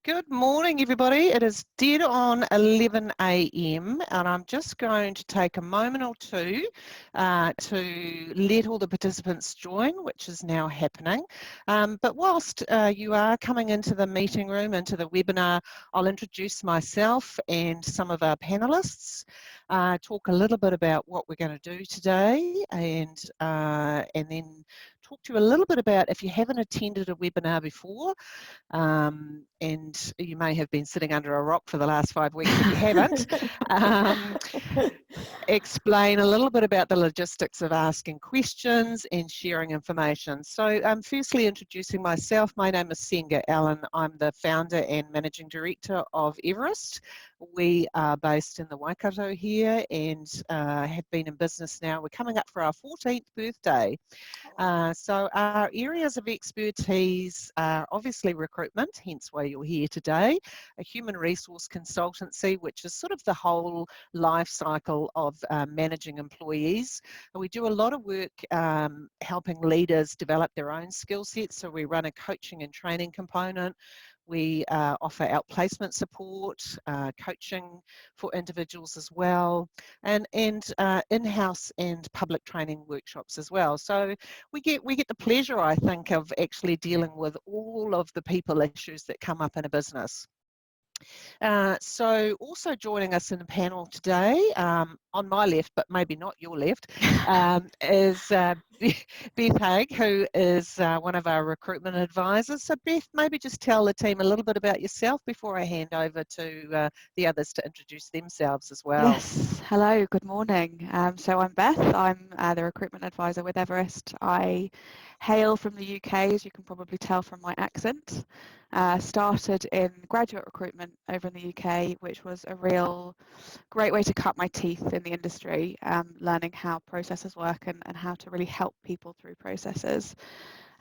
Good morning, everybody. It is dead on 11 a.m. and I'm just going to take a moment or two to let all the participants join, which is now happening. But whilst you are coming into the meeting room, into the webinar, I'll introduce myself and some of our panelists, talk a little bit about what we're going to do today, and then talk to you a little bit about if you haven't attended a webinar before. And you may have been sitting under a rock for the last 5 weeks if you haven't. Explain a little bit about the logistics of asking questions and sharing information. So firstly, introducing myself, my name is Senga Allen. I'm the founder and managing director of Everest. We are based in the Waikato here and have been in business now. We're coming up for our 14th birthday. So our areas of expertise are obviously recruitment, hence why you're here today, a human resource consultancy, which is sort of the whole life cycle of managing employees. And we do a lot of work helping leaders develop their own skill sets. So we run a coaching and training component. We offer outplacement support, coaching for individuals as well, and in-house and public training workshops as well. So we get the pleasure, I think, of actually dealing with all of the people issues that come up in a business. So also joining us in the panel today, on my left, but maybe not your left, is Beth Haig, who is one of our recruitment advisors. So Beth, maybe just tell the team a little bit about yourself before I hand over to the others to introduce themselves as well. Yes, hello, good morning. So I'm Beth, I'm the recruitment advisor with Everest. I hail from the UK, as you can probably tell from my accent. Started in graduate recruitment over in the UK, which was a real great way to cut my teeth in the industry, learning how processes work and how to really help people through processes.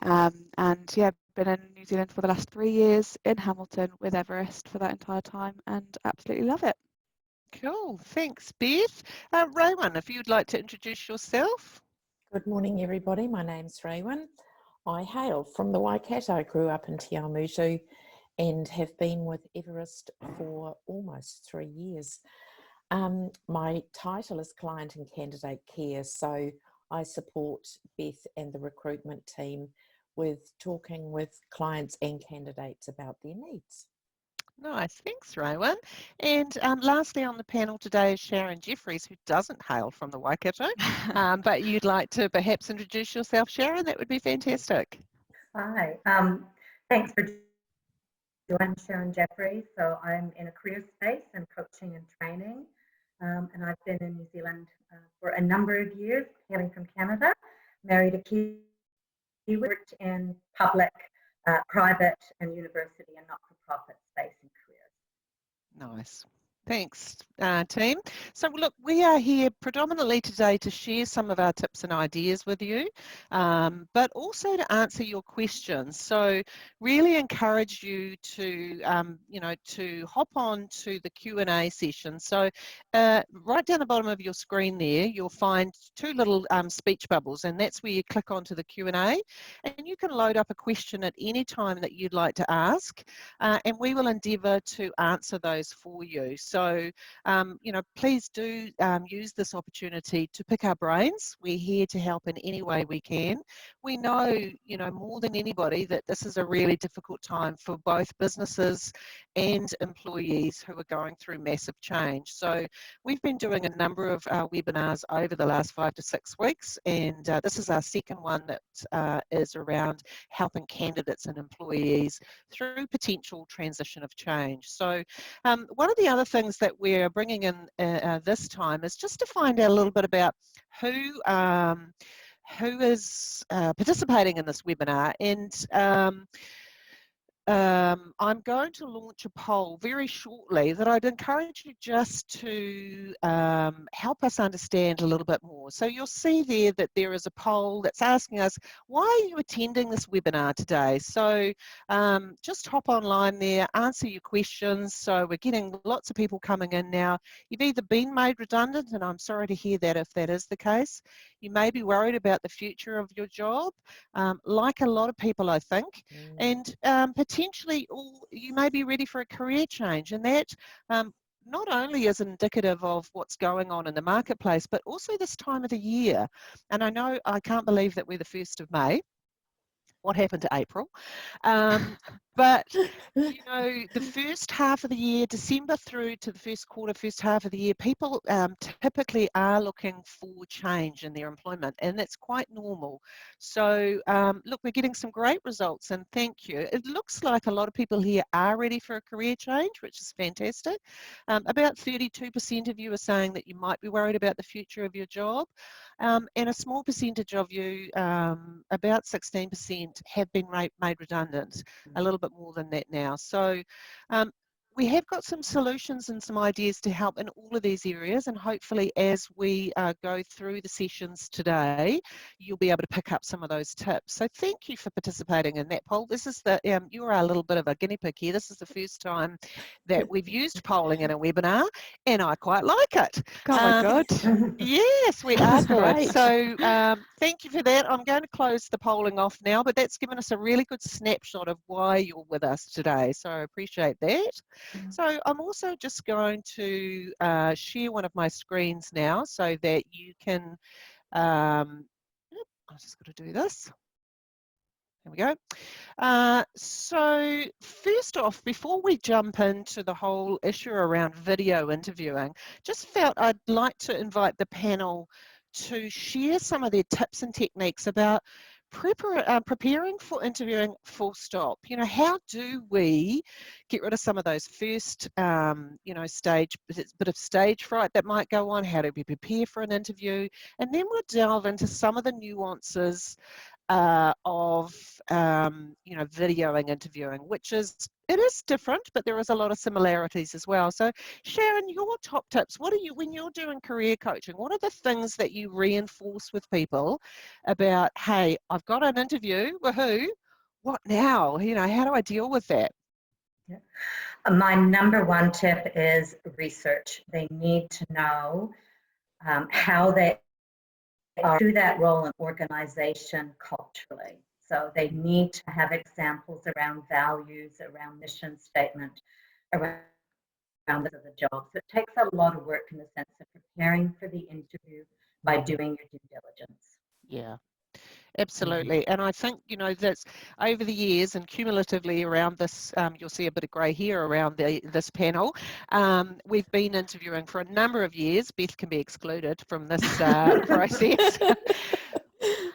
And yeah, been in New Zealand for the last 3 years, in Hamilton with Everest for that entire time, and absolutely love it. Cool, thanks Beth. Raywin, if you'd like to introduce yourself. Good morning everybody, my name's Raywin. I hail from the Waikato, grew up in Te Awamutu and have been with Everest for almost 3 years. My title is Client and Candidate Care, so I support Beth and the recruitment team with talking with clients and candidates about their needs. Nice, thanks Raywin. And lastly on the panel today is Sharon Jeffries, who doesn't hail from the Waikato, but you'd like to perhaps introduce yourself, Sharon? That would be fantastic. Hi, thanks for joining, Sharon Jeffries. So I'm in a career space and coaching and training, and I've been in New Zealand for a number of years, hailing from Canada, married a Kiwi, worked in public, private and university and not-for-profit space and careers. Nice. Thanks, team. So look, we are here predominantly today to share some of our tips and ideas with you, but also to answer your questions. So really encourage you to, to hop on to the Q&A session. So right down the bottom of your screen there, you'll find 2 little speech bubbles, and that's where you click onto the Q&A, and you can load up a question at any time that you'd like to ask, and we will endeavour to answer those for you. So, please do use this opportunity to pick our brains. We're here to help in any way we can. We know, more than anybody that this is a really difficult time for both businesses and employees who are going through massive change. So we've been doing a number of webinars over the last 5 to 6 weeks, and this is our second one that is around helping candidates and employees through potential transition of change. So one of the other things that we're bringing in this time is just to find out a little bit about who is participating in this webinar, and I'm going to launch a poll very shortly that I'd encourage you just to help us understand a little bit more. So you'll see there that there is a poll that's asking us, why are you attending this webinar today? So just hop online there, answer your questions. So we're getting lots of people coming in now. You've either been made redundant, and I'm sorry to hear that if that is the case. You may be worried about the future of your job, like a lot of people, I think, and potentially potentially you may be ready for a career change, and that not only is indicative of what's going on in the marketplace, but also this time of the year. And I can't believe that we're the 1st of May. What happened to April? But the first half of the year, December through to the first quarter, first half of the year, people typically are looking for change in their employment, and that's quite normal. So look, we're getting some great results, and thank you. It looks like a lot of people here are ready for a career change, which is fantastic. About 32% of you are saying that you might be worried about the future of your job, and a small percentage of you, about 16%, have been made redundant, a little bit more than that now. So we have got some solutions and some ideas to help in all of these areas, and hopefully as we go through the sessions today, you'll be able to pick up some of those tips. So thank you for participating in that poll. This is you are a little bit of a guinea pig here. This is the first time that we've used polling in a webinar, and I quite like it. Oh my God. Yes, we are good. Great. So thank you for that. I'm going to close the polling off now, but that's given us a really good snapshot of why you're with us today. So I appreciate that. So I'm also just going to share one of my screens now so that you can, I'm just going to do this. There we go. So first off, before we jump into the whole issue around video interviewing, just felt I'd like to invite the panel to share some of their tips and techniques about preparing for interviewing full stop. How do we get rid of some of those first, bit of stage fright that might go on? How do we prepare for an interview? And then we'll delve into some of the nuances of videoing interviewing, it is different, but there is a lot of similarities as well. So Sharon, your top tips, when you're doing career coaching, what are the things that you reinforce with people about, hey, I've got an interview, woohoo, what now? How do I deal with that? Yeah. My number one tip is research. They need to know how they are to that role in organization culturally. So they need to have examples around values, around mission statement, around the job. So it takes a lot of work in the sense of preparing for the interview by doing your due diligence. Yeah. Absolutely. And I think, that's over the years and cumulatively around this, you'll see a bit of grey hair around this panel. We've been interviewing for a number of years. Beth can be excluded from this process.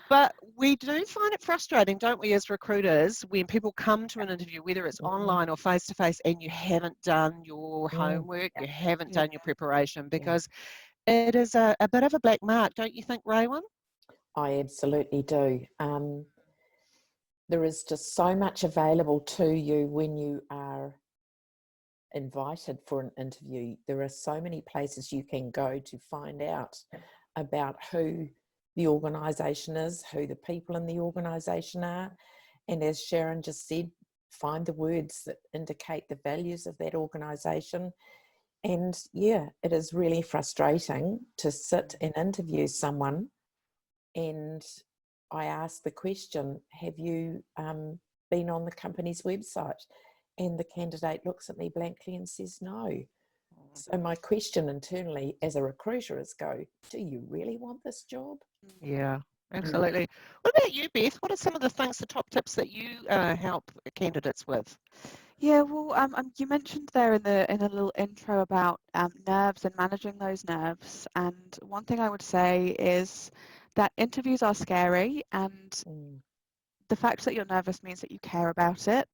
But we do find it frustrating, don't we, as recruiters, when people come to an interview, whether it's online or face-to-face, and you haven't done your homework, you haven't done your preparation, because it is a bit of a black mark, don't you think, Raewyn? I absolutely do. There is just so much available to you when you are invited for an interview. There are so many places you can go to find out about who the organisation is, who the people in the organisation are. And as Sharon just said, find the words that indicate the values of that organisation. And yeah, it is really frustrating to sit and interview someone and I ask the question, have you been on the company's website? And the candidate looks at me blankly and says no. So my question internally as a recruiter is do you really want this job? Yeah, absolutely. What about you, Beth? What are some of the top tips that you help candidates with? Yeah, well, you mentioned there in a little intro about nerves and managing those nerves. And one thing I would say is that interviews are scary, and the fact that you're nervous means that you care about it.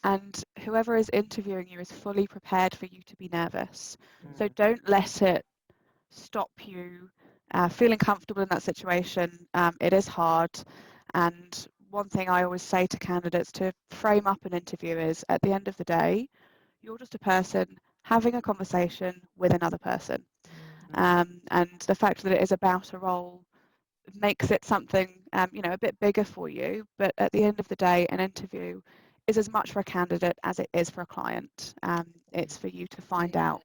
And whoever is interviewing you is fully prepared for you to be nervous. So don't let it stop you feeling comfortable in that situation. It is hard. And one thing I always say to candidates to frame up an interview is, at the end of the day, you're just a person having a conversation with another person. And the fact that it is about a role makes it something, a bit bigger for you. But at the end of the day, an interview is as much for a candidate as it is for a client. It's for you to find out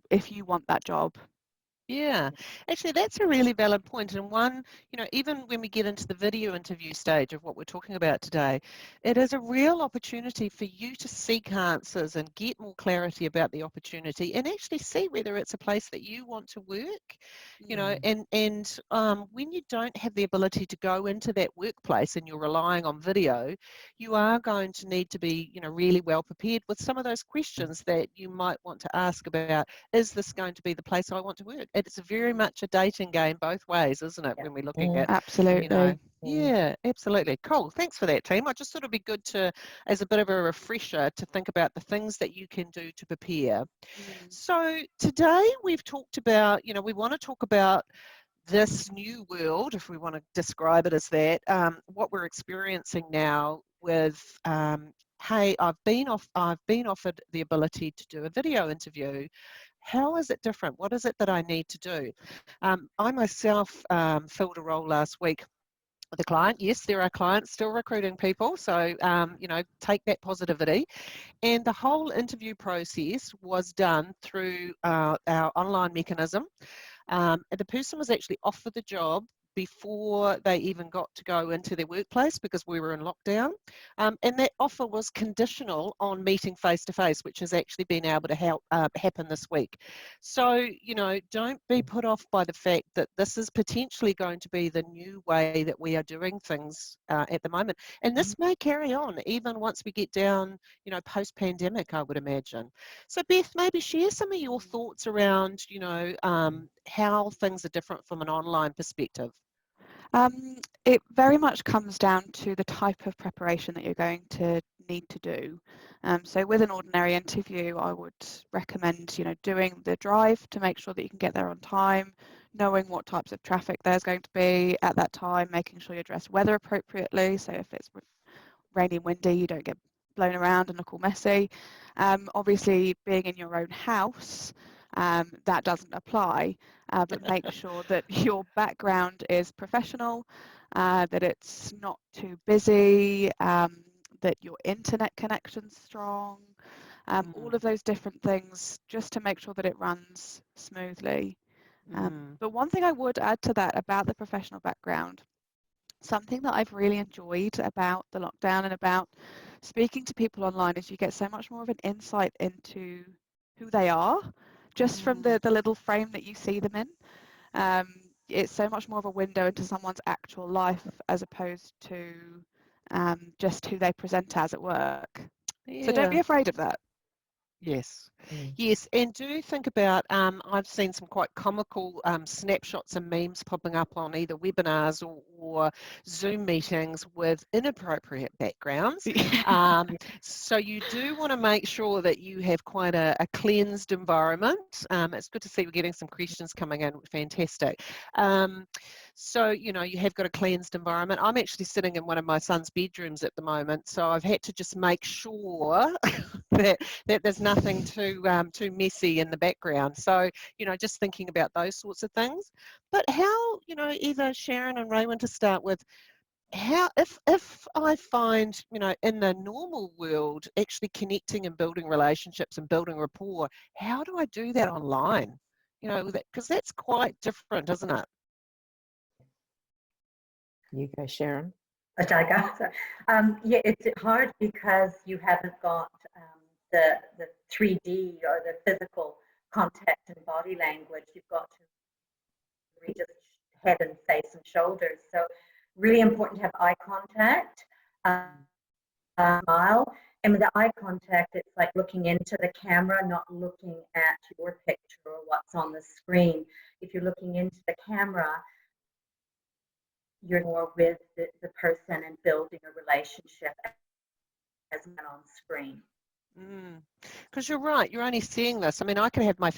if you want that job. Yeah, actually, that's a really valid point. And one, even when we get into the video interview stage of what we're talking about today, it is a real opportunity for you to seek answers and get more clarity about the opportunity and actually see whether it's a place that you want to work, and when you don't have the ability to go into that workplace and you're relying on video, you are going to need to be, really well prepared with some of those questions that you might want to ask about, is this going to be the place I want to work? It's very much a dating game both ways, isn't it, when we're looking at, Absolutely. yeah, absolutely. Cool. Thanks for that, team. I just thought it'd be good to, as a bit of a refresher, to think about the things that you can do to prepare. So today we've talked about, we want to talk about this new world, if we want to describe it as that, what we're experiencing now with, hey, I've been offered the ability to do a video interview. How is it different? What is it that I need to do? I myself filled a role last week with a client. Yes, there are clients still recruiting people, so take that positivity. And the whole interview process was done through our online mechanism. The person was actually offered the job before they even got to go into their workplace because we were in lockdown. And that offer was conditional on meeting face to face, which has actually been able to happen this week. So, don't be put off by the fact that this is potentially going to be the new way that we are doing things at the moment. And this may carry on even once we get down, post-pandemic, I would imagine. So Beth, maybe share some of your thoughts around, how things are different from an online perspective. It very much comes down to the type of preparation that you're going to need to do. So with an ordinary interview, I would recommend, doing the drive to make sure that you can get there on time, knowing what types of traffic there's going to be at that time, making sure you're dressed weather appropriately. So if it's rainy and windy, you don't get blown around and look all messy. Obviously, being in your own house, that doesn't apply, but make sure that your background is professional, that it's not too busy, that your internet connection's strong, all of those different things just to make sure that it runs smoothly. But one thing I would add to that about the professional background, something that I've really enjoyed about the lockdown and about speaking to people online is you get so much more of an insight into who they are just from the little frame that you see them in. It's so much more of a window into someone's actual life as opposed to just who they present as at work. Yeah. So don't be afraid of that. Yes, yes, and do think about, I've seen some quite comical snapshots and memes popping up on either webinars or Zoom meetings with inappropriate backgrounds. So you do want to make sure that you have quite a cleansed environment. It's good to see we're getting some questions coming in, fantastic. So, you have got a cleansed environment. I'm actually sitting in one of my son's bedrooms at the moment, so I've had to just make sure that there's nothing too messy in the background. So, just thinking about those sorts of things. But how, either Sharon and Raywin to start with, how, if I find, in the normal world, actually connecting and building relationships and building rapport, how do I do that online? Because that's quite different, isn't it? You go, Sharon. Yeah, it's hard because you haven't got the 3D or the physical contact and body language. You've got to read just head and face and shoulders. So really important to have eye contact, smile. And with the eye contact, it's like looking into the camera, not looking at your picture or what's on the screen. If you're looking into the camera, you're more with the person and building a relationship as well on screen. Because you're right, you're only seeing this. I mean, I could have my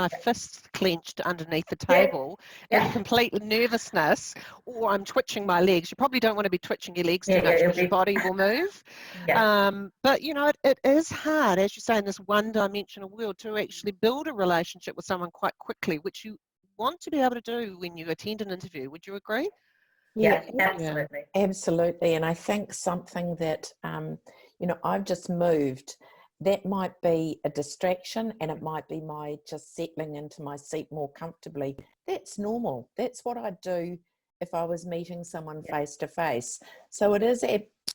fists clenched underneath the table in complete nervousness, or I'm twitching my legs. You probably don't want to be twitching your legs too much because your body will move. But, it is hard, as you say, in this one-dimensional world to actually build a relationship with someone quite quickly, which you want to be able to do when you attend an interview. Would you agree? Yeah, absolutely. Absolutely. And I think something that, I've just moved that might be a distraction, and it might be my just settling into my seat more comfortably. That's normal. That's what I'd do if I was meeting someone face to face. So it is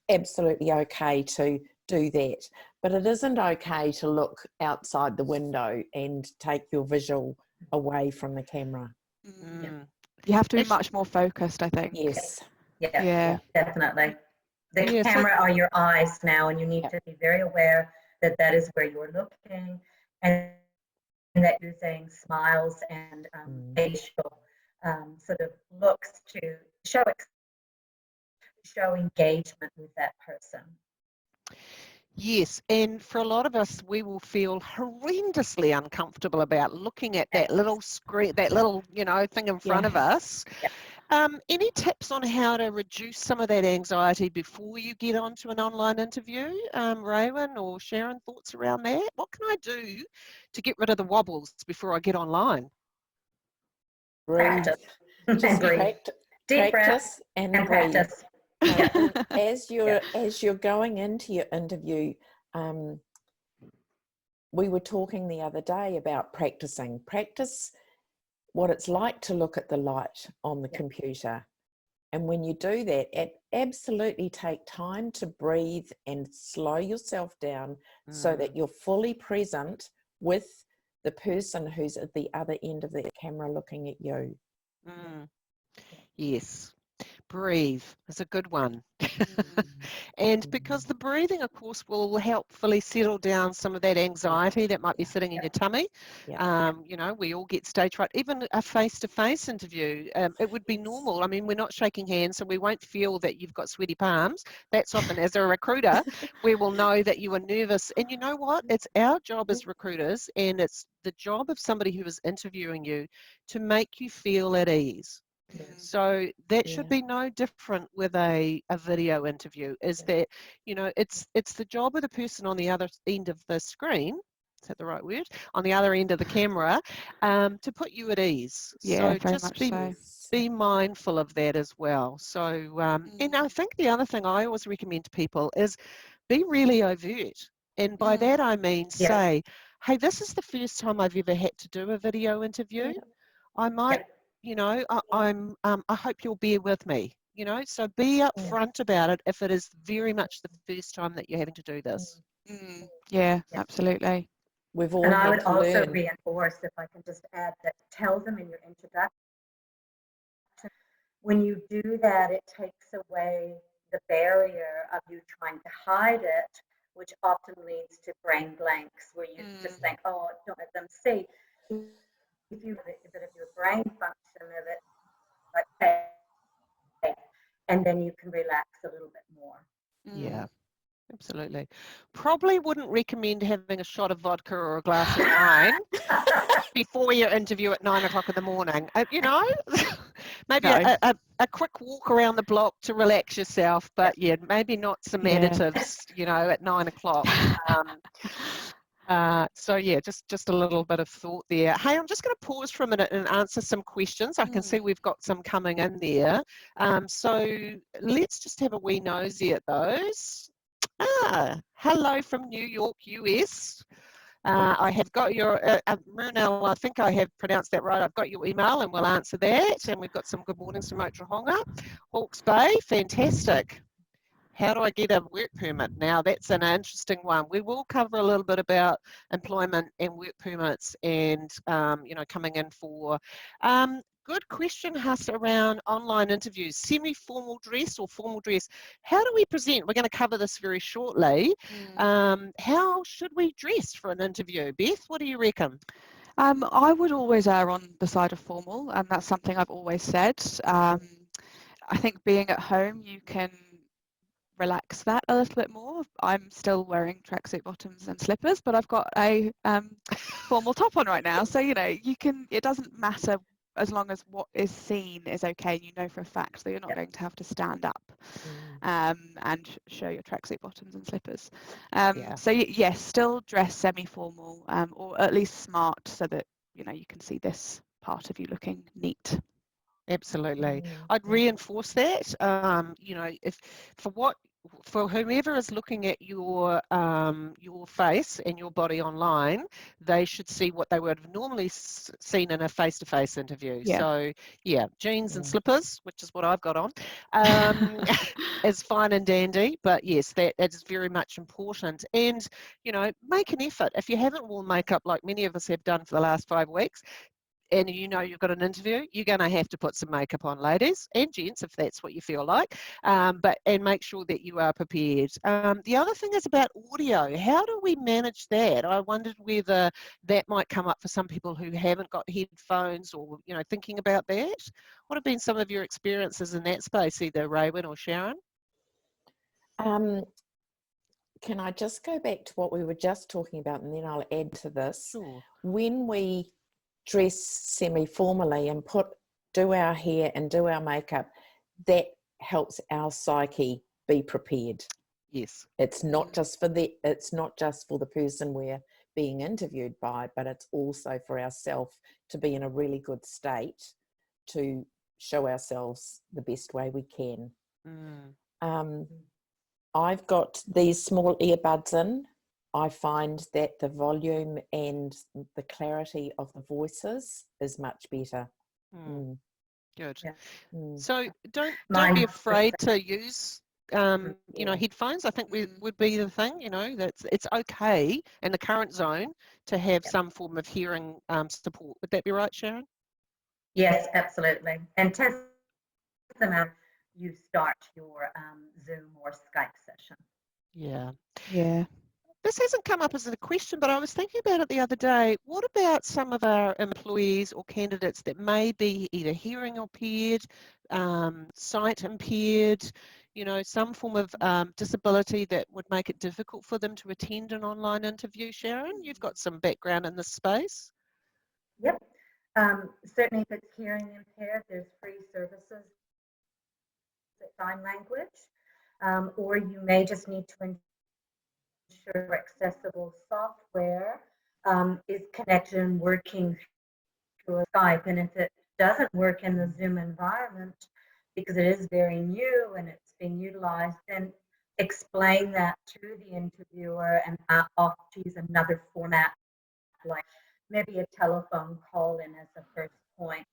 absolutely okay to do that, but it isn't okay to look outside the window and take your visual away from the camera. You have to be much more focused, I think. Yes. Yeah. Definitely. The Yeah, so- camera are your eyes now, and you need to be very aware that that is where you're looking, and that you're using smiles and facial sort of looks to show engagement with that person. Yes, and for a lot of us, we will feel horrendously uncomfortable about looking at that little screen, that little, thing in front of us. Any tips on how to reduce some of that anxiety before you get onto an online interview? Raewyn or Sharon, thoughts around that? What can I do to get rid of the wobbles before I get online? Breathe. Practice. Just breathe. Deep practice and breathe. practice. As you're going into your interview, we were talking the other day about practice what it's like to look at the light on the computer. And when you do that, absolutely take time to breathe and slow yourself down so that you're fully present with the person who's at the other end of the camera looking at you. Yes. Breathe is a good one. And because the breathing, of course, will help fully settle down some of that anxiety that might be sitting in your tummy. We all get stage fright. Even a face-to-face interview, it would be normal. I mean, we're not shaking hands, so we won't feel that you've got sweaty palms. That's often, as a recruiter, we will know that you are nervous. And you know what? It's our job as recruiters, and it's the job of somebody who is interviewing you to make you feel at ease. So that should be no different with a video interview, is that, it's the job of the person on the other end of the screen, is that the right word? On the other end of the camera, to put you at ease. Yeah, so very just much be mindful of that as well. So, and I think the other thing I always recommend to people is be really overt. And by that I mean say, hey, this is the first time I've ever had to do a video interview. I might, I hope you'll bear with me, so be upfront about it if it is very much the first time that you're having to do this. Yeah, absolutely. We've all and I would also learn. reinforce, if I can just add, that tell them in your introduction. When you do that, it takes away the barrier of you trying to hide it, which often leads to brain blanks, where you just think, oh, don't let them see. If you have a bit of your brain function of it, like, and then you can relax a little bit more. Yeah, absolutely. Probably wouldn't recommend having a shot of vodka or a glass of wine before your interview at 9 o'clock in the morning. Maybe a quick walk around the block to relax yourself, but maybe not some additives, at 9 o'clock. Just a little bit of thought there. Hey, I'm just going to pause for a minute and answer some questions. I can see we've got some coming in there. So let's just have a wee nosy at those. Hello from New York, US. I have got your, Murnell, I think I have pronounced that right. I've got your email and we'll answer that. And we've got some good mornings from Otahonga. Hawke's Bay, fantastic. How do I get a work permit? Now, that's an interesting one. We will cover a little bit about employment and work permits and, coming in for. Good question, Huss, around online interviews. Semi-formal dress or formal dress. How do we present? We're going to cover this very shortly. How should we dress for an interview? Beth, what do you reckon? I would always err on the side of formal, and that's something I've always said. I think being at home, you can relax that a little bit more. I'm still wearing tracksuit bottoms and slippers, but I've got a formal top on right now. So, it doesn't matter as long as what is seen is okay. You know for a fact that you're not going to have to stand up and show your tracksuit bottoms and slippers. So yes, still dress semi-formal or at least smart so that, you can see this part of you looking neat. Absolutely. I'd reinforce that, if for what for whomever is looking at your face and your body online, they should see what they would have normally seen in a face-to-face interview. Yeah. So yeah, jeans and Yeah. slippers, which is what I've got on, is fine and dandy. But yes, that is very much important. And you know, make an effort. If you haven't worn makeup like many of us have done for the last 5 weeks, and you know you've got an interview, you're going to have to put some makeup on, ladies and gents, if that's what you feel like. And make sure that you are prepared. The other thing is about audio. How do we manage that? I wondered whether that might come up for some people who haven't got headphones, or you know, thinking about that. What have been some of your experiences in that space, either Raewyn or Sharon? Can I just go back to what we were just talking about, and then I'll add to this. Sure. When we dress semi-formally and do our hair and do our makeup, that helps our psyche be prepared. Yes. It's not just for the person we're being interviewed by, but it's also for ourselves to be in a really good state to show ourselves the best way we can. I've got these small earbuds in. I find that the volume and the clarity of the voices is much better. Good. Yeah. So don't Mine be is the afraid same. to use you know, headphones. I think would be the thing. You know, that's it's okay in the current zone to have some form of hearing support. Would that be right, Sharon? Yes, absolutely. And test them out. You start your Zoom or Skype session. Yeah. Yeah. This hasn't come up as a question, but I was thinking about it the other day. What about some of our employees or candidates that may be either hearing impaired, sight impaired, you know, some form of disability that would make it difficult for them to attend an online interview? Sharon, you've got some background in this space. Yep. Certainly if it's hearing impaired, there's free services at sign language, or you may just need to ensure accessible software is connected and working through Skype. And if it doesn't work in the Zoom environment, because it is very new and it's being utilized, then explain that to the interviewer and opt to use another format, like maybe a telephone call in as the first point.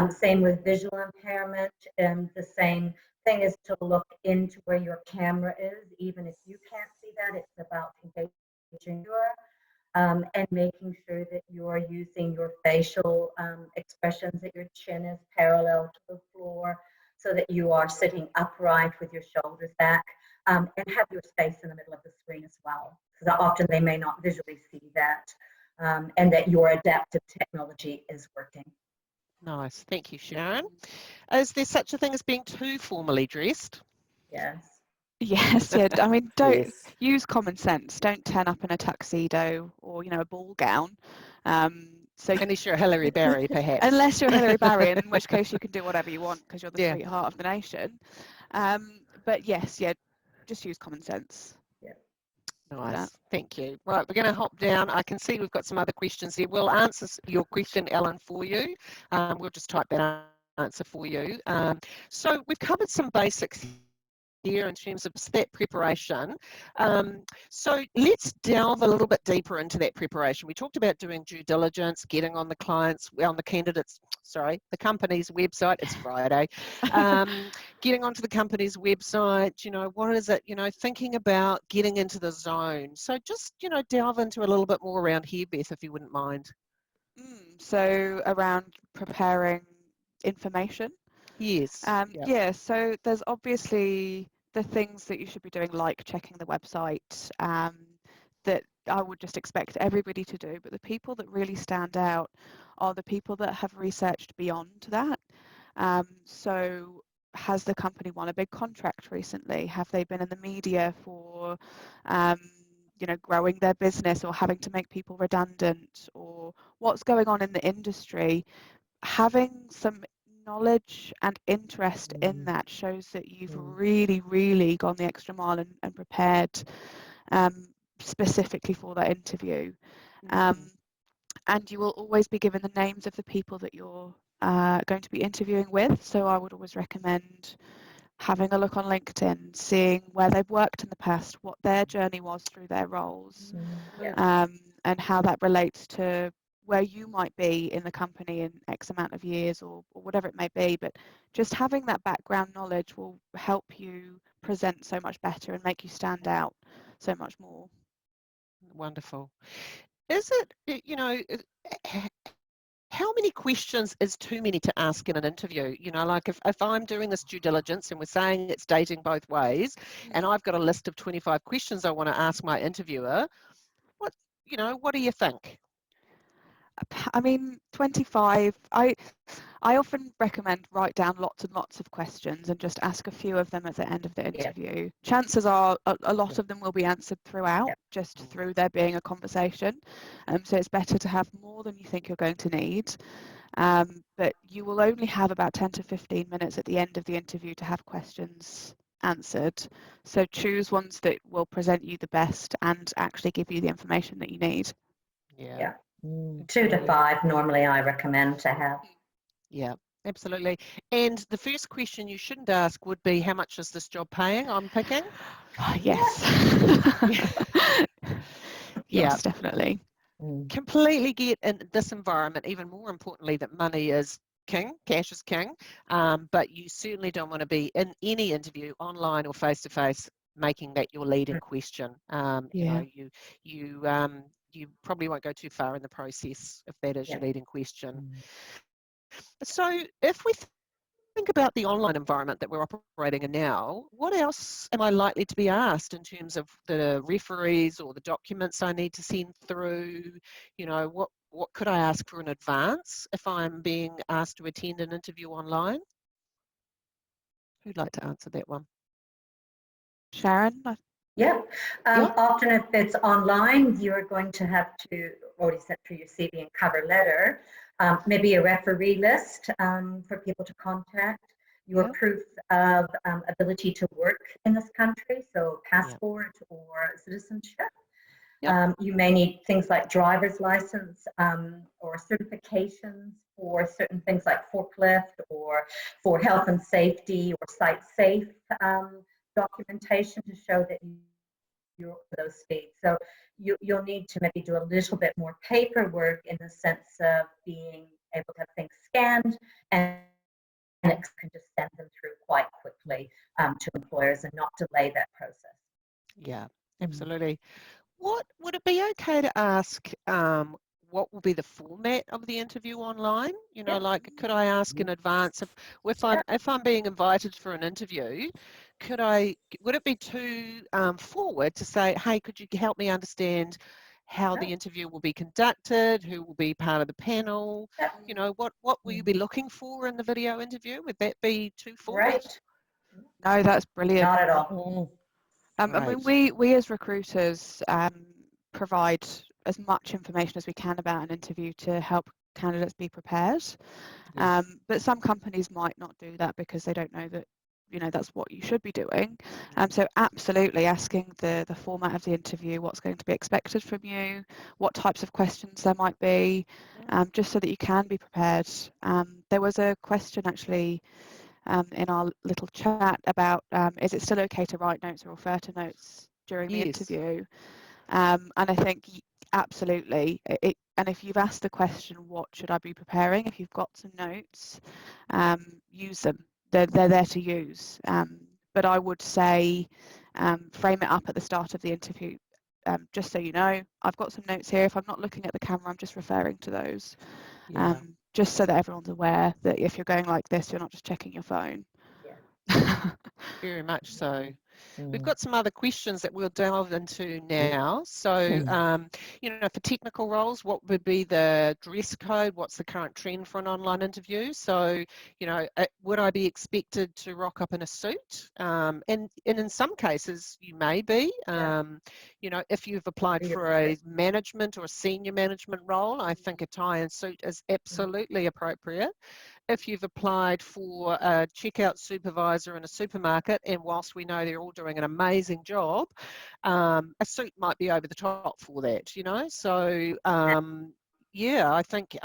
Same with visual impairment, and the same thing is to look into where your camera is, even if you can't see that. It's about engaging your and making sure that you're using your facial expressions, that your chin is parallel to the floor, so that you are sitting upright with your shoulders back, and have your space in the middle of the screen as well, because often they may not visually see that, and that your adaptive technology is working. Nice. Thank you, Sharon. Is there such a thing as being too formally dressed? Yes. Yes, yeah. I mean, don't Yes. use common sense. Don't turn up in a tuxedo or, you know, a ball gown. So Unless you're Hilary Barry, perhaps. unless you're Hilary Barry, in which case you can do whatever you want because you're the Yeah. sweetheart of the nation. But yes, yeah, just use common sense. Nice, thank you. Right, we're going to hop down. I can see we've got some other questions here. We'll answer your question, Ellen, for you. We'll just type that answer for you. So we've covered some basics here in terms of that preparation. So let's delve a little bit deeper into that preparation. We talked about doing due diligence, getting on the the company's website. It's Friday. Getting onto the company's website, you know, what is it, you know, thinking about getting into the zone. So just, you know, delve into a little bit more around here, Beth, if you wouldn't mind. So around preparing information. Yes. Yeah, so there's obviously the things that you should be doing, like checking the website, that I would just expect everybody to do, but the people that really stand out are the people that have researched beyond that. So has the company won a big contract recently? Have they been in the media for you know, growing their business or having to make people redundant, or what's going on in the industry? Having some knowledge and interest in that shows that you've really gone the extra mile and prepared specifically for that interview. And you will always be given the names of the people that you're going to be interviewing with. So I would always recommend having a look on LinkedIn, seeing where they've worked in the past, what their journey was through their roles, and how that relates to where you might be in the company in X amount of years or whatever it may be. But just having that background knowledge will help you present so much better and make you stand out so much more. Wonderful. Is it, you know, how many questions is too many to ask in an interview? You know, like if I'm doing this due diligence and we're saying it's dating both ways, and I've got a list of 25 questions I want to ask my interviewer, what do you think? I mean, 25, I often recommend write down lots and lots of questions and just ask a few of them at the end of the interview. Chances are a lot of them will be answered throughout, just through there being a conversation. So it's better to have more than you think you're going to need. But you will only have about 10 to 15 minutes at the end of the interview to have questions answered. So choose ones that will present you the best and actually give you the information that you need. Yeah. 2 to 5 normally I recommend to have. Yeah, absolutely. And the first question you shouldn't ask would be, how much is this job paying? I'm picking. Yes. Yes, definitely. Completely get in this environment, even more importantly, that money is king, cash is king, but you certainly don't want to be in any interview, online or face-to-face, making that your leading question. You know, you probably won't go too far in the process if that is your leading question. So if we think about the online environment that we're operating in now, what else am I likely to be asked in terms of the referees or the documents I need to send through? You know, what could I ask for in advance if I'm being asked to attend an interview online? Who'd like to answer that one? Sharon? Often if it's online, you're going to have to already send through your CV and cover letter, maybe a referee list for people to contact, your proof of ability to work in this country, so passport or citizenship. You may need things like driver's license or certifications for certain things like forklift or for health and safety or site safe documentation to show that you're those speeds. So you'll need to maybe do a little bit more paperwork in the sense of being able to have things scanned, and it can just send them through quite quickly to employers and not delay that process. Yeah, absolutely. What would it be okay to ask? What will be the format of the interview online? You know, like, could I ask in advance if I'm being invited for an interview, would it be too forward to say, hey, could you help me understand how the interview will be conducted, who will be part of the panel? You know, what will you be looking for in the video interview? Would that be too forward? Right. No, that's brilliant. Not at all. I mean, we as recruiters provide as much information as we can about an interview to help candidates be prepared. But some companies might not do that because they don't know that, you know, that's what you should be doing. So absolutely asking the format of the interview, what's going to be expected from you, what types of questions there might be, just so that you can be prepared. There was a question actually in our little chat about is it still okay to write notes or refer to notes during the interview? And I think absolutely. And if you've asked the question, what should I be preparing? If you've got some notes, use them. They're there to use. But I would say frame it up at the start of the interview. Just so you know, I've got some notes here. If I'm not looking at the camera, I'm just referring to those. Just so that everyone's aware that if you're going like this, you're not just checking your phone. Very much so. We've got some other questions that we'll delve into now. So, you know, for technical roles, what would be the dress code? What's the current trend for an online interview? So, you know, would I be expected to rock up in a suit? And in some cases, you may be. You know, if you've applied for a management or a senior management role, I think a tie and suit is absolutely appropriate. If you've applied for a checkout supervisor in a supermarket, and whilst we know they're all doing an amazing job, a suit might be over the top for that, you know. So yeah, I think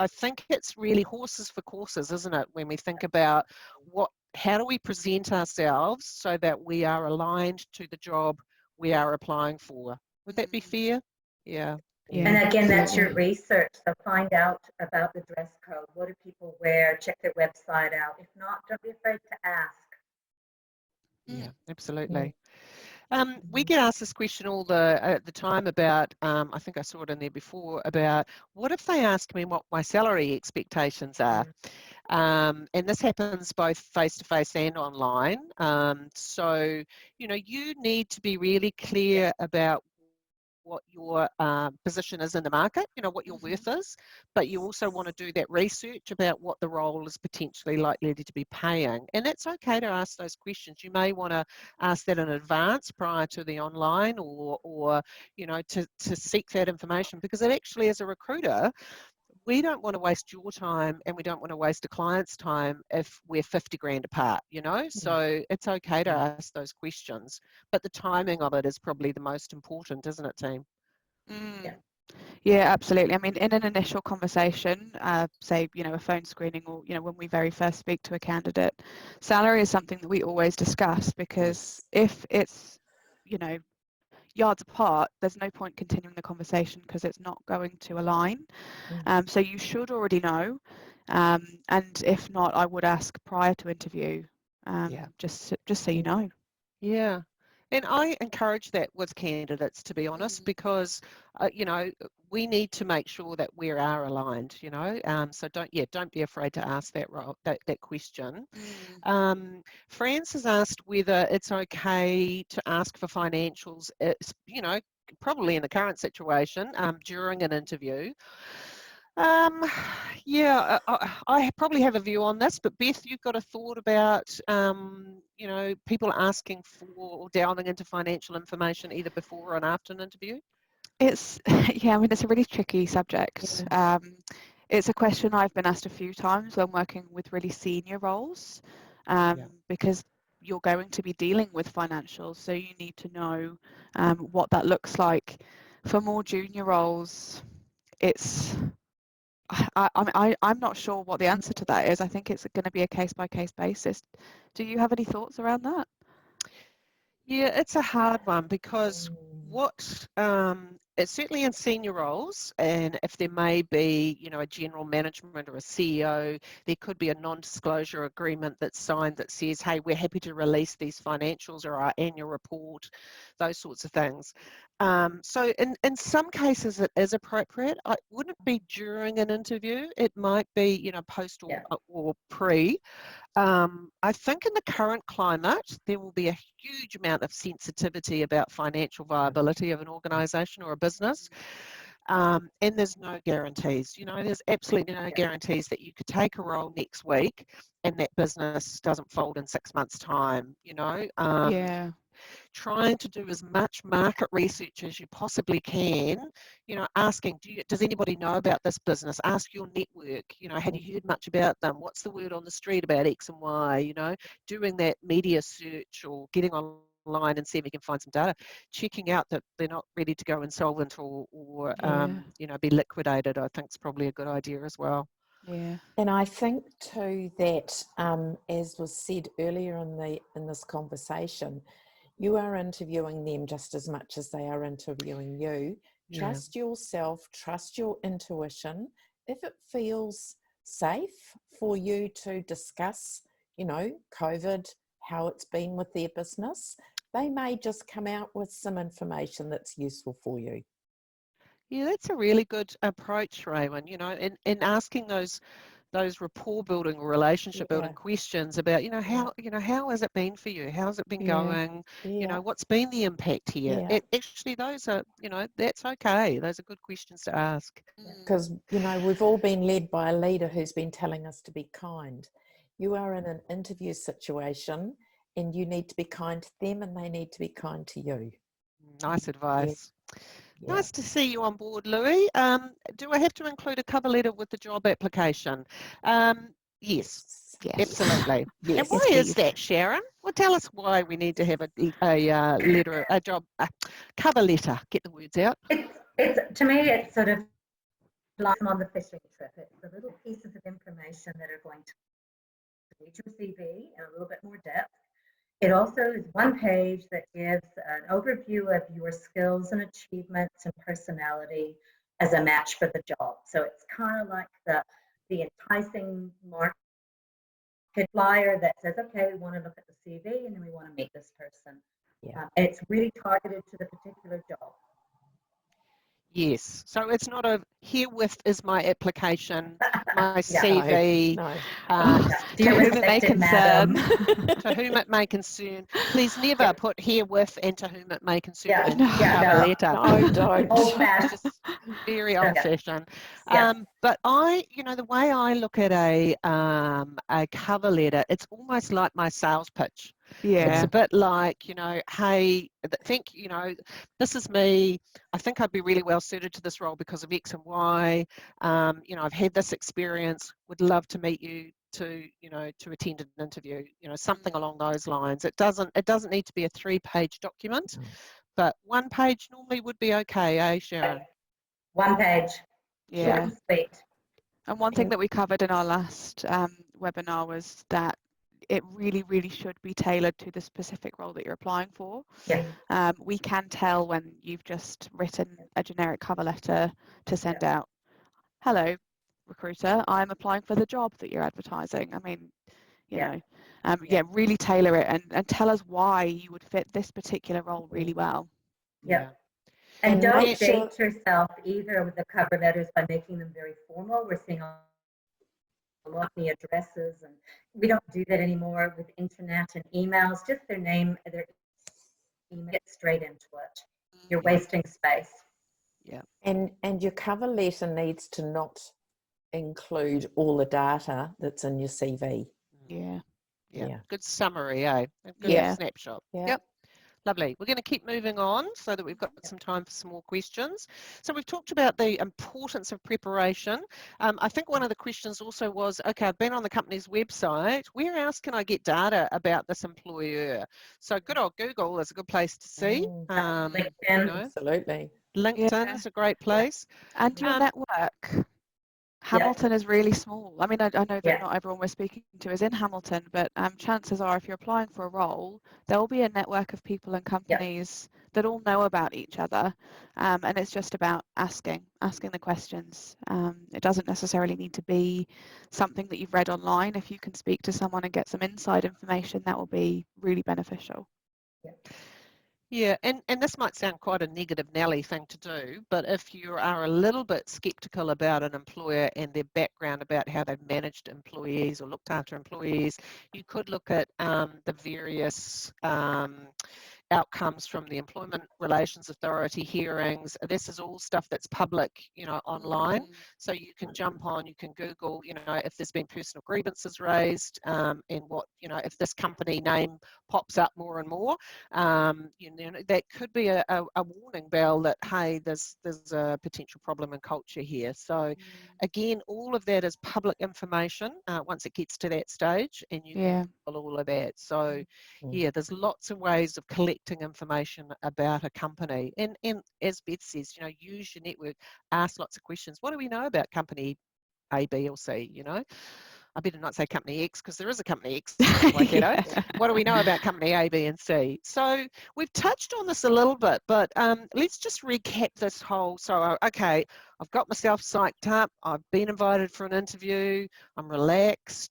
it's really horses for courses, isn't it, when we think about how do we present ourselves so that we are aligned to the job we are applying for? Would that be fair? Yeah. Yeah, And again, that's your absolutely. research. So find out about the dress code. What do people wear? Check their website out. If not, don't be afraid to ask. Yeah, Mm. absolutely. We get asked this question all the time about, I think I saw it in there before, about what if they ask me what my salary expectations are? And this happens both face-to-face and online. So, you know, you need to be really clear about what your position is in the market, you know, what your worth is, but you also want to do that research about what the role is potentially likely to be paying. And it's okay to ask those questions. You may want to ask that in advance prior to the online or you know, to seek that information, because it actually, as a recruiter, we don't want to waste your time and we don't want to waste a client's time if we're 50 grand apart, you know? So it's okay to ask those questions, but the timing of it is probably the most important, isn't it, team? Mm. Yeah, absolutely. I mean, in an initial conversation, say, you know, a phone screening or, you know, when we very first speak to a candidate, salary is something that we always discuss, because if it's, you know, yards apart, there's no point continuing the conversation because it's not going to align. So you should already know. And if not, I would ask prior to interview, just so you know. Yeah. And I encourage that with candidates, to be honest, because, you know, we need to make sure that we are aligned, you know. So don't be afraid to ask that question. France has asked whether it's okay to ask for financials, you know, probably in the current situation, during an interview. Yeah, I probably have a view on this, but Beth, you've got a thought about, you know, people asking for or delving into financial information either before or after an interview? It's, yeah, I mean, it's a really tricky subject. It's a question I've been asked a few times when working with really senior roles, because you're going to be dealing with financials, so you need to know what that looks like. For more junior roles, it's, I'm not sure what the answer to that is. I think it's going to be a case-by-case basis. Do you have any thoughts around that? Yeah, it's a hard one because it's certainly in senior roles, and if there may be, you know, a general management or a CEO, there could be a non-disclosure agreement that's signed that says, hey, we're happy to release these financials or our annual report, those sorts of things. So in some cases it is appropriate. It wouldn't be during an interview. It might be, you know, post or pre. I think in the current climate, there will be a huge amount of sensitivity about financial viability of an organisation or a business. And there's no guarantees. You know, there's absolutely no guarantees that you could take a role next week and that business doesn't fold in 6 months' time, you know. Trying to do as much market research as you possibly can, you know, asking, does anybody know about this business? Ask your network, you know, have you heard much about them? What's the word on the street about X and Y, you know, doing that media search or getting online and see if you can find some data, checking out that they're not ready to go insolvent or you know, be liquidated, I think is probably a good idea as well. Yeah. And I think too that, as was said earlier in this conversation, you are interviewing them just as much as they are interviewing you. Trust yourself, trust your intuition. If it feels safe for you to discuss, you know, COVID, how it's been with their business, they may just come out with some information that's useful for you. Yeah, that's a really good approach, Raywin, you know, in asking those rapport building or relationship building questions about, you know, how has it been for you? How's it been going? You know, what's been the impact here? Actually, those are, you know, that's okay. Those are good questions to ask. Because, you know, we've all been led by a leader who's been telling us to be kind. You are in an interview situation and you need to be kind to them and they need to be kind to you. Nice advice. Nice to see you on board, Louis. Do I have to include a cover letter with the job application? Yes, absolutely. And why is that, Sharon? Well, tell us why we need to have a cover letter. Get the words out. It's to me, it's sort of like on the fishing trip. It's the little pieces of information that are going to read your CV in a little bit more depth. It also is one page that gives an overview of your skills and achievements and personality as a match for the job. So it's kind of like the enticing market flyer that says, okay, we want to look at the CV and then we want to meet this person. Yeah. And it's really targeted to the particular job. Yes, so it's not a herewith is my application, my Yeah. CV, No. Dear To whom it may respected madam. to whom it may concern. Please never Yeah. put herewith and to whom it may concern Yeah, in your yeah, cover no. letter. No, don't. Old-fashioned. It's just very Yeah. old-fashioned. Yeah. But the way I look at a cover letter, it's almost like my sales pitch. It's Yeah. a bit like, hey, this is me. I think I'd be really well suited to this role because of X and Y. I've had this experience. Would love to meet you to attend an interview. Something along those lines. It doesn't need to be a 3-page document, but 1 page normally would be okay, eh, Sharon? 1 page. Yeah. Short and sweet. And one thing that we covered in our last webinar was that it really, really should be tailored to the specific role that you're applying for. Yeah. We can tell when you've just written a generic cover letter to send out. Hello, recruiter, I'm applying for the job that you're advertising. I mean, really tailor it and tell us why you would fit this particular role really well. Yeah. And don't make sure- date yourself either with the cover letters by making them very formal. We're seeing a lot of the addresses, and we don't do that anymore with internet and emails. Just their name, their email, get straight into it. You're wasting space. Yeah. And your cover letter needs to not include all the data that's in your CV. Yeah. Yeah. Good summary, eh? A good Yeah. snapshot. Yeah. Yep. Lovely. We're going to keep moving on so that we've got some time for some more questions. So we've talked about the importance of preparation. I think one of the questions also was, okay, I've been on the company's website. Where else can I get data about this employer? So good old Google is a good place to see. LinkedIn. Absolutely. LinkedIn is a great place. And your network. Hamilton is really small. I mean, I know that not everyone we're speaking to is in Hamilton, but chances are if you're applying for a role, there will be a network of people and companies that all know about each other. And it's just about asking the questions. It doesn't necessarily need to be something that you've read online. If you can speak to someone and get some inside information, that will be really beneficial. Yeah, and this might sound quite a negative Nelly thing to do, but if you are a little bit skeptical about an employer and their background about how they've managed employees or looked after employees, you could look at the various outcomes from the Employment Relations Authority hearings. This is all stuff that's public, online. So you can jump on, you can Google, if there's been personal grievances raised, and what, if this company name pops up more and more, that could be a warning bell that, hey, there's a potential problem in culture here. So again, all of that is public information once it gets to that stage, and you can follow all of that. So there's lots of ways of collecting information about a company, and as Beth says, use your network, ask lots of questions. What do we know about company A, B or C? I better not say company X because there is a company X. What do we know about company A, B and C? So we've touched on this a little bit, but let's just recap this whole. So okay, I've got myself psyched up, I've been invited for an interview, I'm relaxed,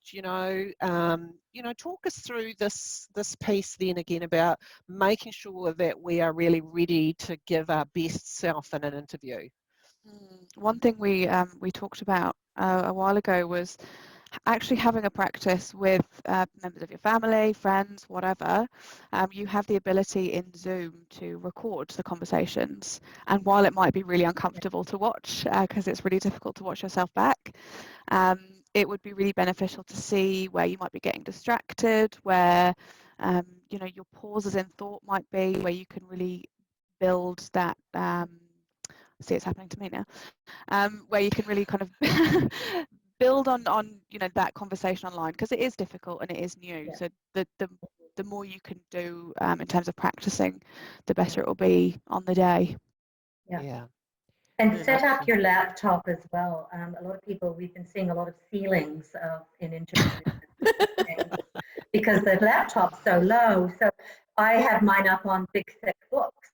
talk us through this piece then again about making sure that we are really ready to give our best self in an interview. One thing we talked about a while ago was actually having a practice with members of your family, friends, whatever. You have the ability in Zoom to record the conversations, and while it might be really uncomfortable to watch because it's really difficult to watch yourself back, it would be really beneficial to see where you might be getting distracted, where your pauses in thought might be, where you can really build that see, it's happening to me now, where you can really kind of build on that conversation online, because it is difficult and it is new. So the more you can do in terms of practicing, the better it will be on the day. And set up your laptop as well. A lot of people, we've been seeing a lot of ceilings in interviews. because the laptop's so low. So I have mine up on big thick books,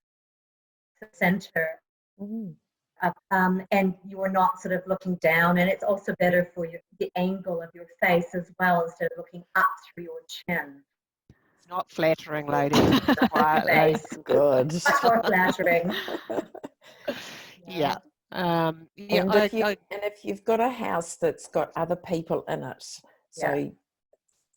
center, and you are not sort of looking down, and it's also better for the angle of your face as well, instead of looking up through your chin. It's not flattering, ladies. Quietly. Face. Good. Much more flattering. Yeah. And if you've got a house that's got other people in it, so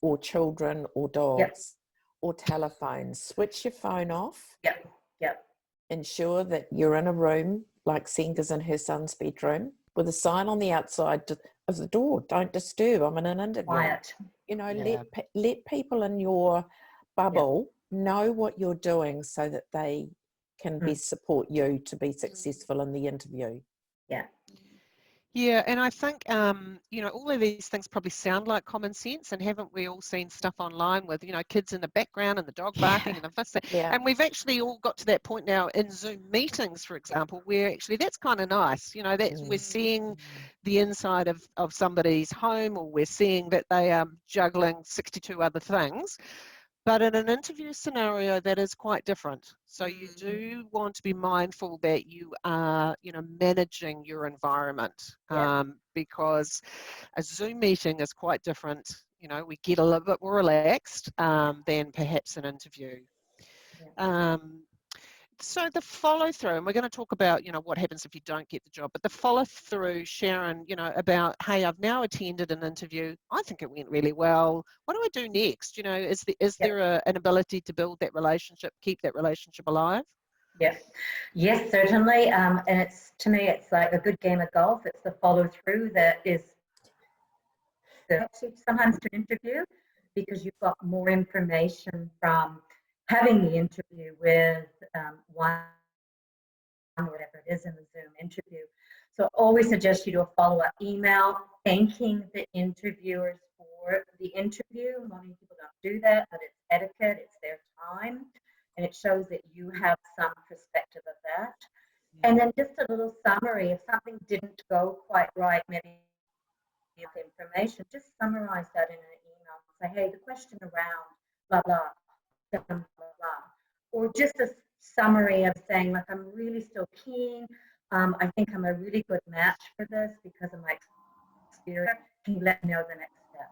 or children or dogs or telephones, switch your phone off. Yep. Ensure that you're in a room like Senga's in her son's bedroom with a sign on the outside of the door, don't disturb, I'm in an interview. Quiet. You know, let people in your bubble know what you're doing so that they can best support you to be successful in the interview. Yeah, and I think, you know, all of these things probably sound like common sense, and haven't we all seen stuff online with, you know, kids in the background and the dog barking and the this, and we've actually all got to that point now in Zoom meetings, for example, where actually that's kind of nice, you know, that's we're seeing the inside of somebody's home, or we're seeing that they are juggling 62 other things. But in an interview scenario, that is quite different. So you do want to be mindful that you are, you know, managing your environment, because a Zoom meeting is quite different. You know, we get a little bit more relaxed than perhaps an interview. So the follow through, and we're going to talk about, you know, what happens if you don't get the job, but the follow through, Sharon, you know, about, hey, I've now attended an interview. I think it went really well. What do I do next? You know, is there an ability to build that relationship, keep that relationship alive? Yes, certainly. And it's, to me, it's like a good game of golf. It's the follow through that is sometimes to interview, because you've got more information from having the interview with one, whatever it is in the Zoom interview. So I always suggest you do a follow-up email thanking the interviewers for the interview. A lot of people don't do that, but it's etiquette, it's their time, and it shows that you have some perspective of that. And then just a little summary, if something didn't go quite right, maybe information, just summarize that in an email. Say, hey, the question around blah, blah, blah, blah, blah. Or just a summary of saying, like, I'm really still keen. I think I'm a really good match for this because of my experience. Can you let me know the next step?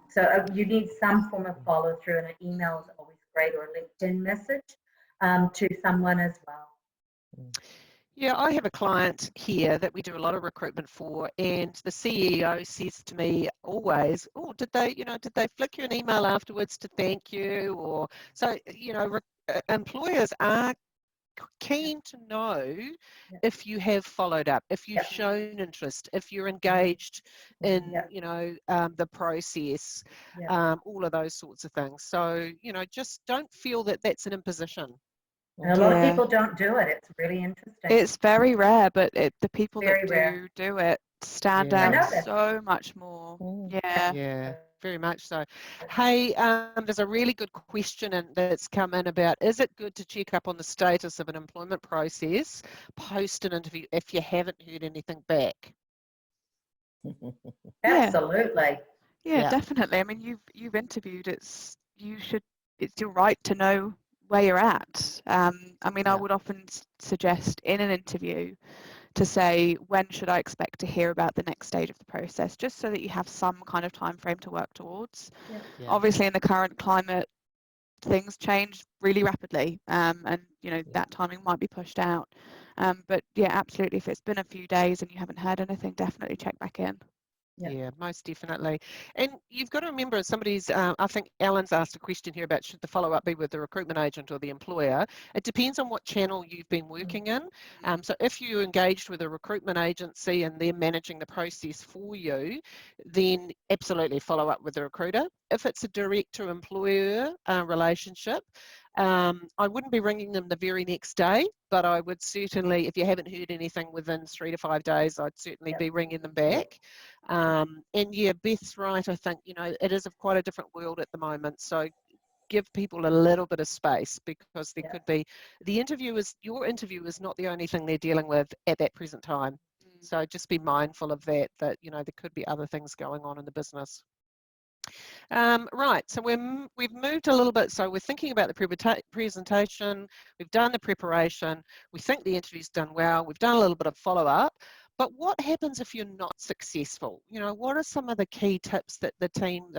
So you need some form of follow through, and an email is always great, or a LinkedIn message to someone as well. Yeah, I have a client here that we do a lot of recruitment for, and the CEO says to me always, "Oh, did they flick you an email afterwards to thank you?" Or so, you know, employers are keen to know if you have followed up, if you've shown interest, if you're engaged in, you know, the process, all of those sorts of things. So, you know, just don't feel that that's an imposition. And a lot of people don't do it. It's really interesting. It's very rare, but the people Very that rare. do it stand out so much more. Yeah, very much so. Hey, there's a really good question that's come in about, is it good to check up on the status of an employment process post an interview if you haven't heard anything back? Absolutely. Yeah, definitely. I mean, you've interviewed. It's your right to know where you're at. I mean, I would often suggest in an interview to say, when should I expect to hear about the next stage of the process, just so that you have some kind of time frame to work towards. Obviously, in the current climate, things change really rapidly, and you know that timing might be pushed out. But yeah, absolutely, if it's been a few days and you haven't heard anything, definitely check back in. Yeah, most definitely. And you've got to remember, somebody's, I think Alan's asked a question here about, should the follow-up be with the recruitment agent or the employer? It depends on what channel you've been working in. So if you engaged with a recruitment agency and they're managing the process for you, then absolutely follow up with the recruiter. If it's a direct to employer relationship, I wouldn't be ringing them the very next day, but I would certainly, if you haven't heard anything within 3 to 5 days, I'd certainly be ringing them back. And yeah, Beth's right. I think, you know, it is quite a different world at the moment. So give people a little bit of space, because there could be, your interview is not the only thing they're dealing with at that present time. So just be mindful of that, you know, there could be other things going on in the business. Right, so we've moved a little bit. So we're thinking about the presentation, we've done the preparation, we think the interview's done well, we've done a little bit of follow-up, but what happens if you're not successful? You know, what are some of the key tips that the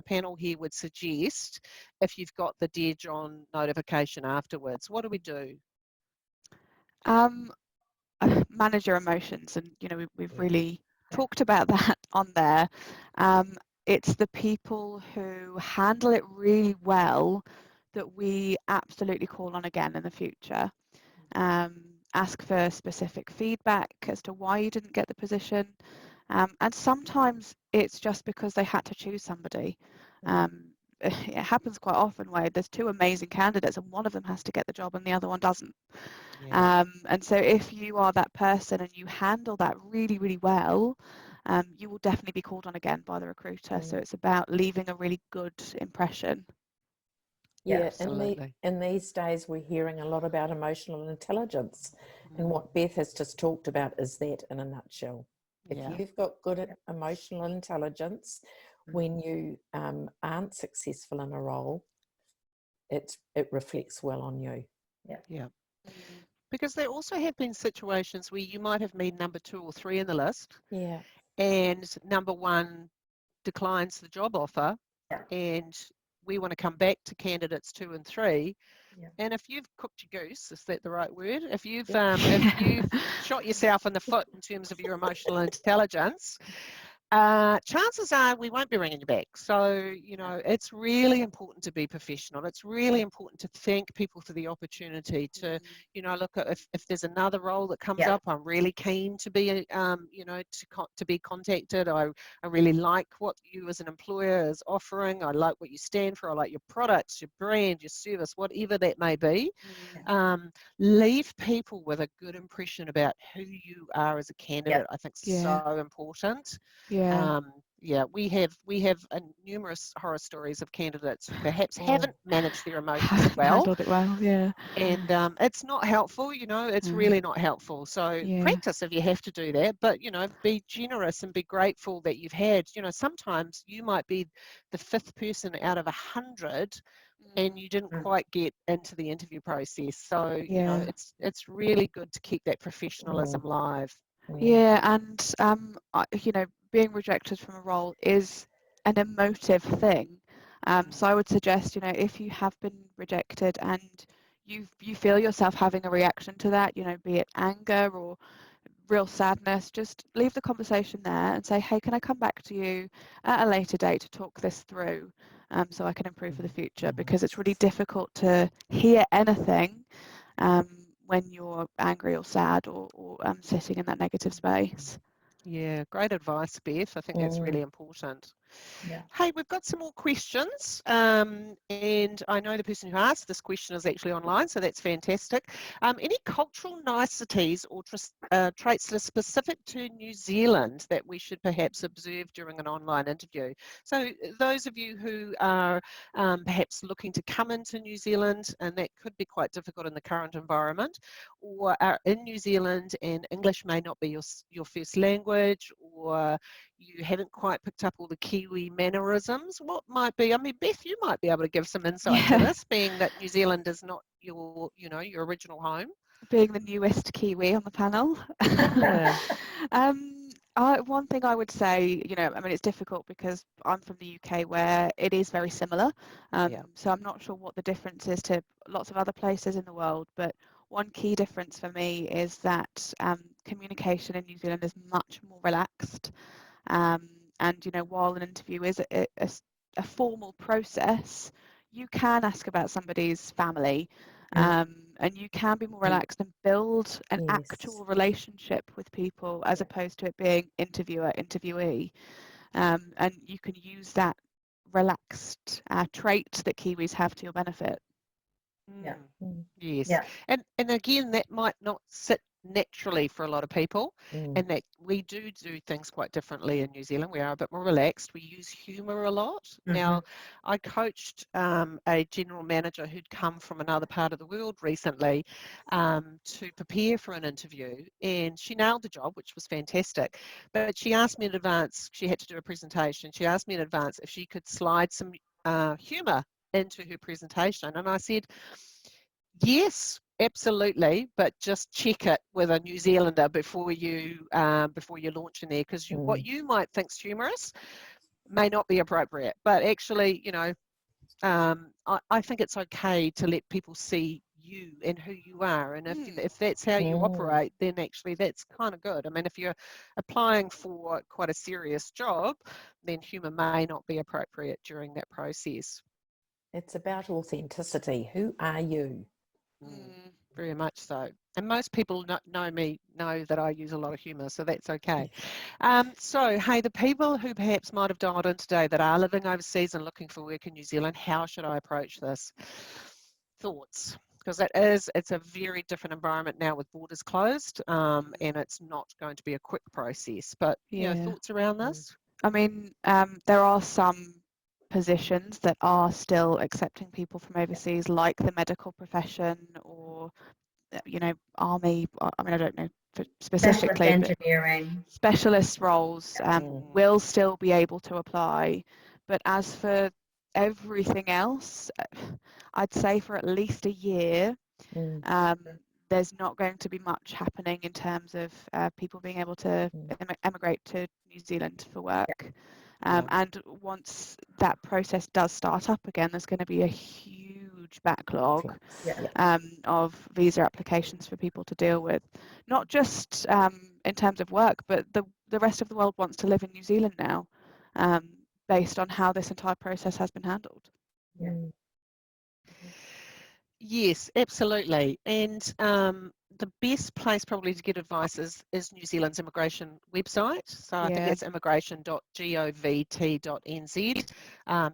panel here would suggest if you've got the Dear John notification afterwards? What do we do? Manage your emotions, and you know we've really talked about that on there. It's the people who handle it really well that we absolutely call on again in the future. Ask for specific feedback as to why you didn't get the position, and sometimes it's just because they had to choose somebody. It happens quite often where there's two amazing candidates and one of them has to get the job and the other one doesn't. And so if you are that person and you handle that really, really well, you will definitely be called on again by the recruiter. So it's about leaving a really good impression. Yeah, absolutely. in these days we're hearing a lot about emotional intelligence, and what Beth has just talked about is that in a nutshell. If you've got good emotional intelligence, when you aren't successful in a role, it reflects well on you. Yeah. Because there also have been situations where you might have been number 2 or 3 in the list, and number 1 declines the job offer, and we want to come back to candidates 2 and 3. And if you've cooked your goose, is that the right word? If you've shot yourself in the foot in terms of your emotional intelligence, chances are we won't be ringing you back. So, you know, it's really important to be professional. It's really important to thank people for the opportunity to, you know, look at if there's another role that comes up, I'm really keen to be, you know, to be contacted. I really like what you as an employer is offering. I like what you stand for. I like your products, your brand, your service, whatever that may be. Leave people with a good impression about who you are as a candidate. I think so important. We have numerous horror stories of candidates who perhaps haven't managed their emotions well. Handled it well, and it's not helpful. You know, it's really not helpful. So practice if you have to do that, but you know, be generous and be grateful that you've had. You know, sometimes you might be the 5th person out of 100. And you didn't quite get into the interview process. So, you know, it's really good to keep that professionalism live. And you know, being rejected from a role is an emotive thing. So I would suggest, you know, if you have been rejected and you feel yourself having a reaction to that, you know, be it anger or real sadness, just leave the conversation there and say, hey, can I come back to you at a later date to talk this through, so I can improve for the future? Because it's really difficult to hear anything when you're angry or sad or sitting in that negative space. Yeah, great advice, Beth. I think that's really important. Hey, we've got some more questions, and I know the person who asked this question is actually online, so that's fantastic. Any cultural niceties or traits that are specific to New Zealand that we should perhaps observe during an online interview? So those of you who are perhaps looking to come into New Zealand, and that could be quite difficult in the current environment, or are in New Zealand and English may not be your first language, or you haven't quite picked up all the Kiwi mannerisms, what might be, I mean, Beth, you might be able to give some insight to this, being that New Zealand is not your, you know, your original home. Being the newest Kiwi on the panel. One thing I would say, you know, I mean, it's difficult because I'm from the UK where it is very similar. So I'm not sure what the difference is to lots of other places in the world, but one key difference for me is that communication in New Zealand is much more relaxed. And, you know, while an interview is a formal process, you can ask about somebody's family, and you can be more relaxed and build an actual relationship with people as opposed to it being interviewer, interviewee. And you can use that relaxed trait that Kiwis have to your benefit. Yes. And again, that might not sit naturally for a lot of people, and that we do things quite differently in New Zealand. We are a bit more relaxed. We use humour a lot. Now, I coached a general manager who'd come from another part of the world recently to prepare for an interview, and she nailed the job, which was fantastic. But she asked me in advance, she had to do a presentation, she asked me in advance if she could slide some humour into her presentation, and I said, yes, absolutely, but just check it with a New Zealander before you launch in there, because what you might think's humorous may not be appropriate. But actually, you know, I think it's okay to let people see you and who you are, and if that's how you operate, then actually that's kind of good. I mean, if you're applying for quite a serious job, then humour may not be appropriate during that process. It's about authenticity. Who are you? Very much so. And most people know me, know that I use a lot of humour, so that's okay. So, hey, the people who perhaps might have dialed in today that are living overseas and looking for work in New Zealand, how should I approach this? Thoughts? Because it's a very different environment now with borders closed, and it's not going to be a quick process. But, you know, thoughts around this? I mean, there are some positions that are still accepting people from overseas, like the medical profession or, you know, army. I mean, I don't know specifically, specialist engineering, specialist roles will still be able to apply. But as for everything else, I'd say for at least a year, there's not going to be much happening in terms of people being able to emigrate to New Zealand for work. And once that process does start up again, there's going to be a huge backlog of visa applications for people to deal with. Not just in terms of work, but the rest of the world wants to live in New Zealand now, based on how this entire process has been handled. Yes, absolutely. And the best place probably to get advice is New Zealand's immigration website. So I think that's immigration.govt.nz.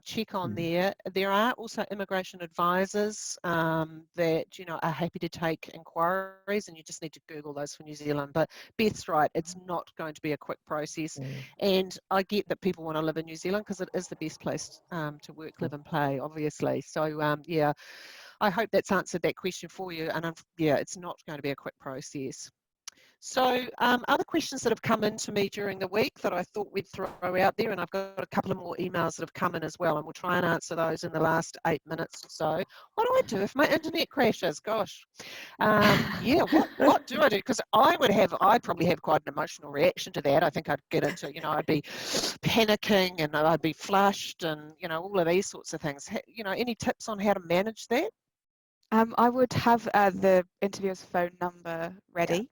Check on there. There are also immigration advisors that, you know, are happy to take inquiries, and you just need to Google those for New Zealand. But Beth's right, it's not going to be a quick process. And I get that people want to live in New Zealand because it is the best place to work, live and play, obviously. So yeah, I hope that's answered that question for you. And yeah, it's not going to be a quick process. So other questions that have come into me during the week that I thought we'd throw out there, and I've got a couple of more emails that have come in as well, and we'll try and answer those in the last 8 minutes or so. What do I do if my internet crashes? Gosh. Yeah, what do I do? Because I'd probably have quite an emotional reaction to that. I think I'd get into, you know, I'd be panicking and I'd be flushed and, you know, all of these sorts of things. You know, any tips on how to manage that? I would have the interviewer's phone number ready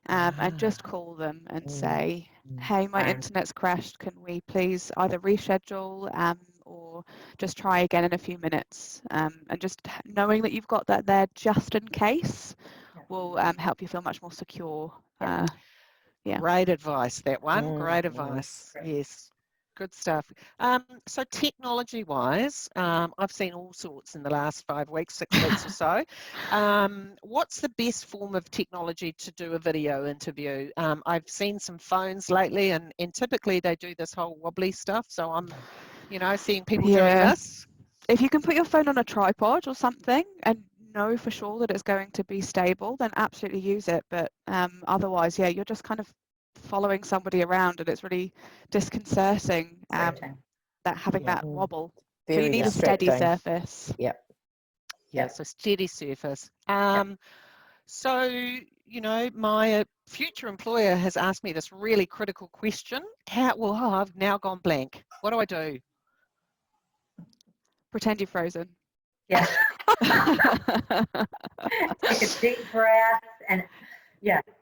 and just call them and say, hey, my internet's crashed. Can we please either reschedule or just try again in a few minutes? And just knowing that you've got that there just in case will help you feel much more secure. Great advice, that one. Great advice. Yes. Good stuff. So technology-wise, I've seen all sorts in the last 5 weeks, 6 weeks or so. What's the best form of technology to do a video interview? I've seen some phones lately, and typically they do this whole wobbly stuff. So I'm, you know, seeing people doing this. If you can put your phone on a tripod or something and know for sure that it's going to be stable, then absolutely use it. But otherwise, yeah, you're just kind of following somebody around, and it's really disconcerting that having that wobble. So you need a steady surface. Yeah, so steady surface. So, you know, my future employer has asked me this really critical question. I've now gone blank. What do I do? Pretend you're frozen. Yeah. Take a deep breath and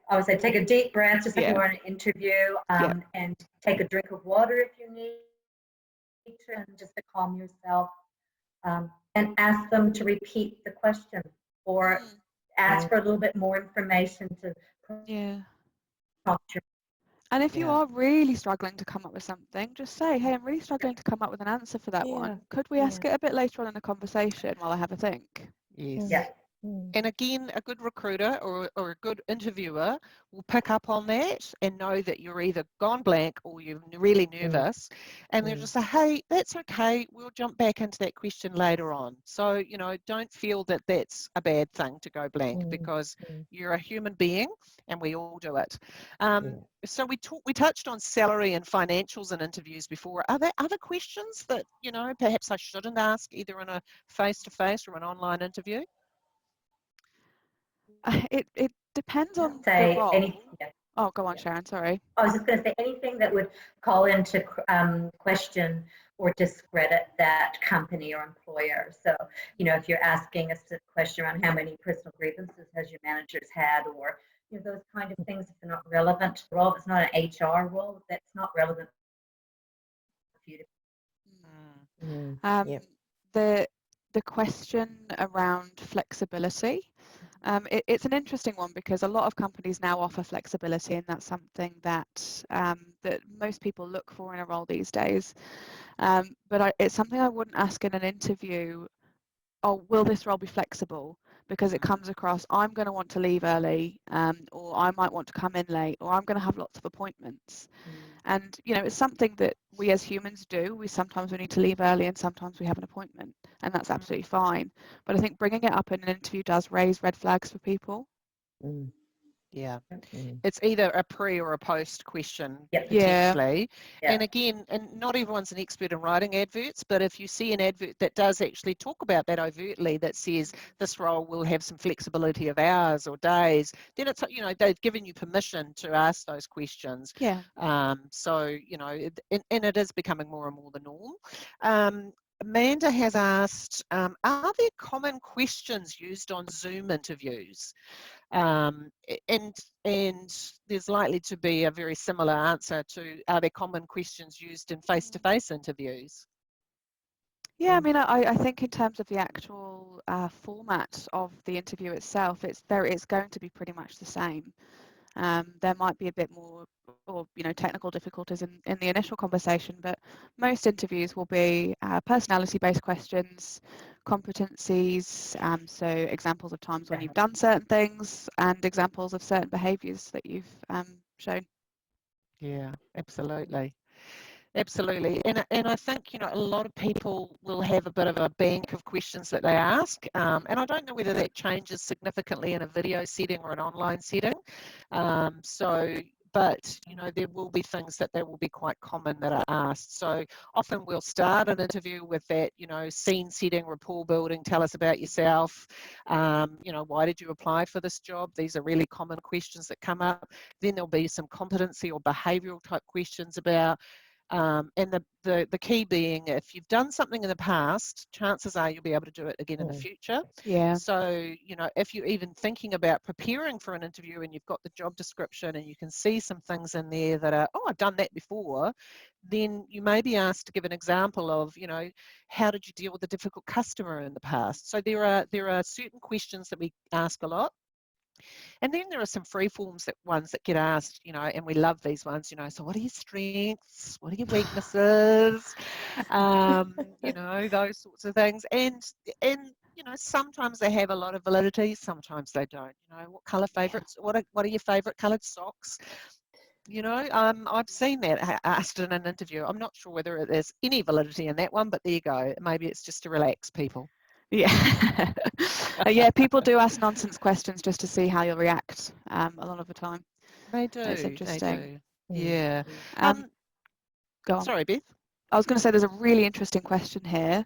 I would say take a deep breath just like you were in an interview, and take a drink of water if you need to, and just to calm yourself, and ask them to repeat the question or ask for a little bit more information to prompt your. And if you are really struggling to come up with something, just say, hey, I'm really struggling to come up with an answer for that one. Could we ask it a bit later on in the conversation while I have a think? Yes. Yeah. And again, a good recruiter or a good interviewer will pick up on that and know that you're either gone blank or you're really nervous. And they'll just say, hey, that's okay. We'll jump back into that question later on. So, you know, don't feel that that's a bad thing to go blank, because you're a human being and we all do it. So we touched on salary and financials in interviews before. Are there other questions that, you know, perhaps I shouldn't ask either in a face-to-face or an online interview? It depends on the Say role. anything. Oh, go on, Sharon, sorry. I was just going to say anything that would call into question or discredit that company or employer. So, you know, if you're asking a specific question around how many personal grievances has your managers had, or, you know, those kind of things, if they're not relevant to the role, if it's not an HR role, that's not relevant for you to. The question around flexibility, it's an interesting one, because a lot of companies now offer flexibility, and that's something that that most people look for in a role these days. But it's something I wouldn't ask in an interview. Oh, will this role be flexible? Because it comes across, I'm going to want to leave early, or I might want to come in late, or I'm going to have lots of appointments. And, you know, it's something that we as humans do. Sometimes we need to leave early and sometimes we have an appointment, and that's absolutely fine. But I think bringing it up in an interview does raise red flags for people. Yeah, it's either a pre or a post question, Yep. potentially. Yeah. And again, and not everyone's an expert in writing adverts, but if you see an advert that does actually talk about that overtly, that says this role will have some flexibility of hours or days, then it's, you know, they've given you permission to ask those questions. Yeah. So, you know, and it is becoming more and more the norm. Amanda has asked, are there common questions used on Zoom interviews? And there's likely to be a very similar answer to, are there common questions used in face-to-face interviews? Yeah, I mean, I think in terms of the actual format of the interview itself, it's going to be pretty much the same. There might be a bit more, or, you know, technical difficulties in the initial conversation, but most interviews will be personality-based questions, competencies, so examples of times when you've done certain things, and examples of certain behaviours that you've shown. Yeah, absolutely. Absolutely. And I think, you know, a lot of people will have a bit of a bank of questions that they ask. And I don't know whether that changes significantly in a video setting or an online setting. But, you know, there will be things that will be quite common that are asked. So often we'll start an interview with that, you know, scene setting, rapport building, tell us about yourself. You know, why did you apply for this job? These are really common questions that come up. Then there'll be some competency or behavioural type questions about, and the key being, if you've done something in the past, chances are you'll be able to do it again in the future. Yeah. So, you know, if you're even thinking about preparing for an interview and you've got the job description and you can see some things in there that are, oh, I've done that before, then you may be asked to give an example of, you know, how did you deal with a difficult customer in the past? So there are certain questions that we ask a lot. And then there are some free forms ones that get asked, you know, and we love these ones, you know, so what are your strengths? What are your weaknesses? You know, those sorts of things. And you know, sometimes they have a lot of validity, sometimes they don't. You know, what colour favourites? What are your favourite coloured socks? You know, I've seen that asked in an interview. I'm not sure whether there's any validity in that one, but there you go. Maybe it's just to relax people. Yeah. Yeah, people do ask nonsense questions just to see how you'll react a lot of the time. They do. It's interesting. They do. Yeah. Go on. Sorry, Beth. I was going to say there's a really interesting question here.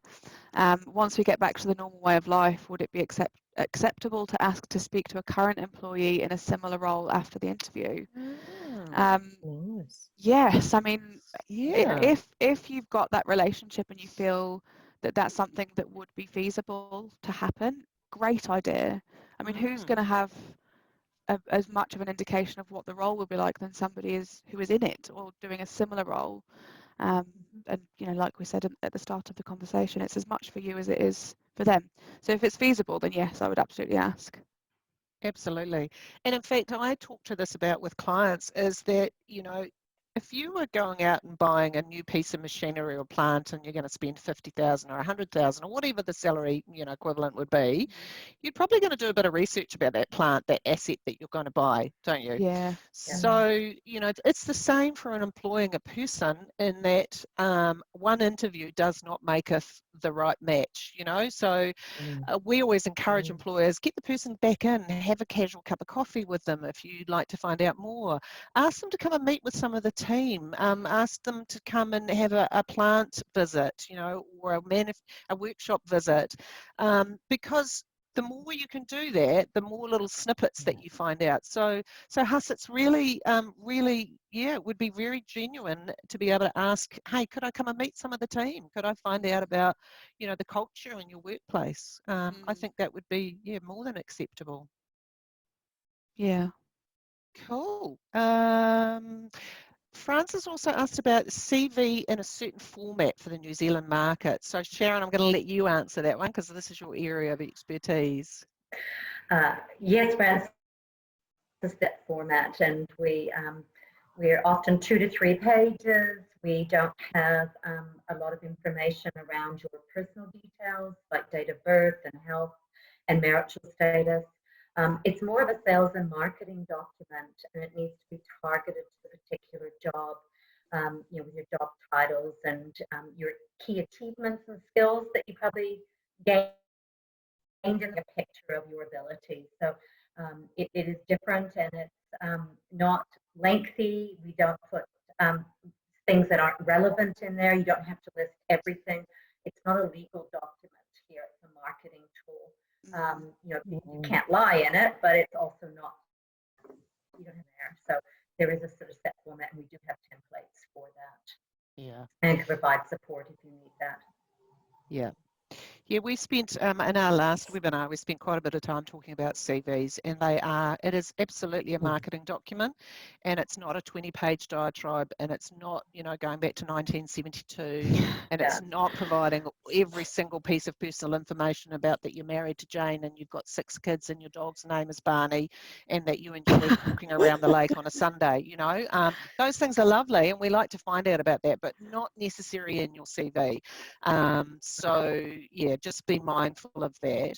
Once we get back to the normal way of life, would it be acceptable to ask to speak to a current employee in a similar role after the interview? Nice. Yes, I mean, Yeah. if you've got that relationship and you feel that that's something that would be feasible to happen, great idea. I mean, who's going to have as much of an indication of what the role will be like than somebody who is in it or doing a similar role? And, you know, like we said at the start of the conversation, it's as much for you as it is for them. So if it's feasible, then yes, I would absolutely ask. Absolutely. And in fact, I talk to this about with clients is that, you know, if you were going out and buying a new piece of machinery or plant and you're going to spend 50,000 or 100,000 or whatever the salary, equivalent would be, you're probably going to do a bit of research about that plant, that asset that you're going to buy, don't you? Yeah. So, it's the same for an employing a person in that one interview does not make the right match, So we always encourage employers, get the person back in, have a casual cup of coffee with them if you'd like to find out more. Ask them to come and meet with some of the team. Ask them to come and have a plant visit, or a workshop visit, because the more you can do that, the more little snippets that you find out. So Huss, it's really, it would be very genuine to be able to ask, hey, could I come and meet some of the team? Could I find out about, the culture in your workplace? I think that would be, more than acceptable. Yeah. Cool. Francis also asked about CV in a certain format for the New Zealand market. So Sharon, I'm going to let you answer that one because this is your area of expertise. Yes, Francis, that format, and we're often 2 to 3 pages. We don't have a lot of information around your personal details like date of birth and health and marital status. It's more of a sales and marketing document, and it needs to be targeted to the particular job, with your job titles and your key achievements and skills that you probably gained in a picture of your ability. So it is different, and it's not lengthy. We don't put things that aren't relevant in there. You don't have to list everything. It's not a legal document here. It's a marketing tool. You can't lie in it, but it's also not, you don't have there. So there is a sort of set format, and we do have templates for that. Yeah. And can provide support if you need that. Yeah. Yeah, we spent, in our last webinar, we spent quite a bit of time talking about CVs, and it is absolutely a marketing document, and it's not a 20-page diatribe, and it's not, going back to 1972, and it's not providing every single piece of personal information about that you're married to Jane and you've got 6 kids and your dog's name is Barney and that you enjoy walking around the lake on a Sunday, Those things are lovely, and we like to find out about that, but not necessary in your CV. So, yeah, just be mindful of that.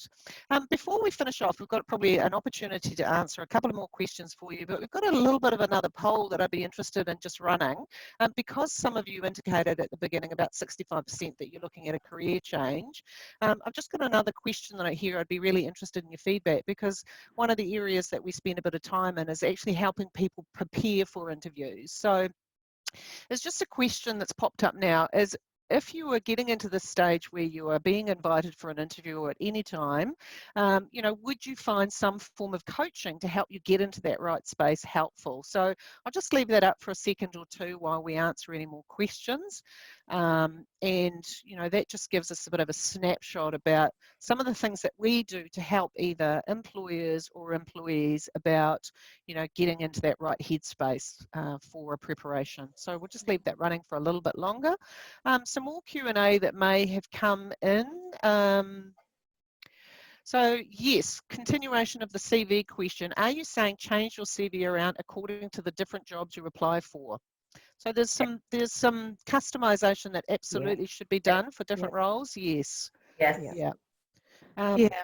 Before we finish off, we've got probably an opportunity to answer a couple of more questions for you, but we've got a little bit of another poll that I'd be interested in just running. Because some of you indicated at the beginning about 65% that you're looking at a career change, I've just got another question that I hear. I'd be really interested in your feedback, because one of the areas that we spend a bit of time in is actually helping people prepare for interviews. So it's just a question that's popped up now is, if you are getting into the stage where you are being invited for an interview at any time, would you find some form of coaching to help you get into that right space helpful? So I'll just leave that up for a second or two while we answer any more questions. That just gives us a bit of a snapshot about some of the things that we do to help either employers or employees about, getting into that right headspace for a preparation. So we'll just leave that running for a little bit longer. Some more Q&A that may have come in. So yes, continuation of the CV question. Are you saying change your CV around according to the different jobs you apply for? So there's some customization that absolutely should be done for different roles. Yes. Yes. Yeah. Yeah.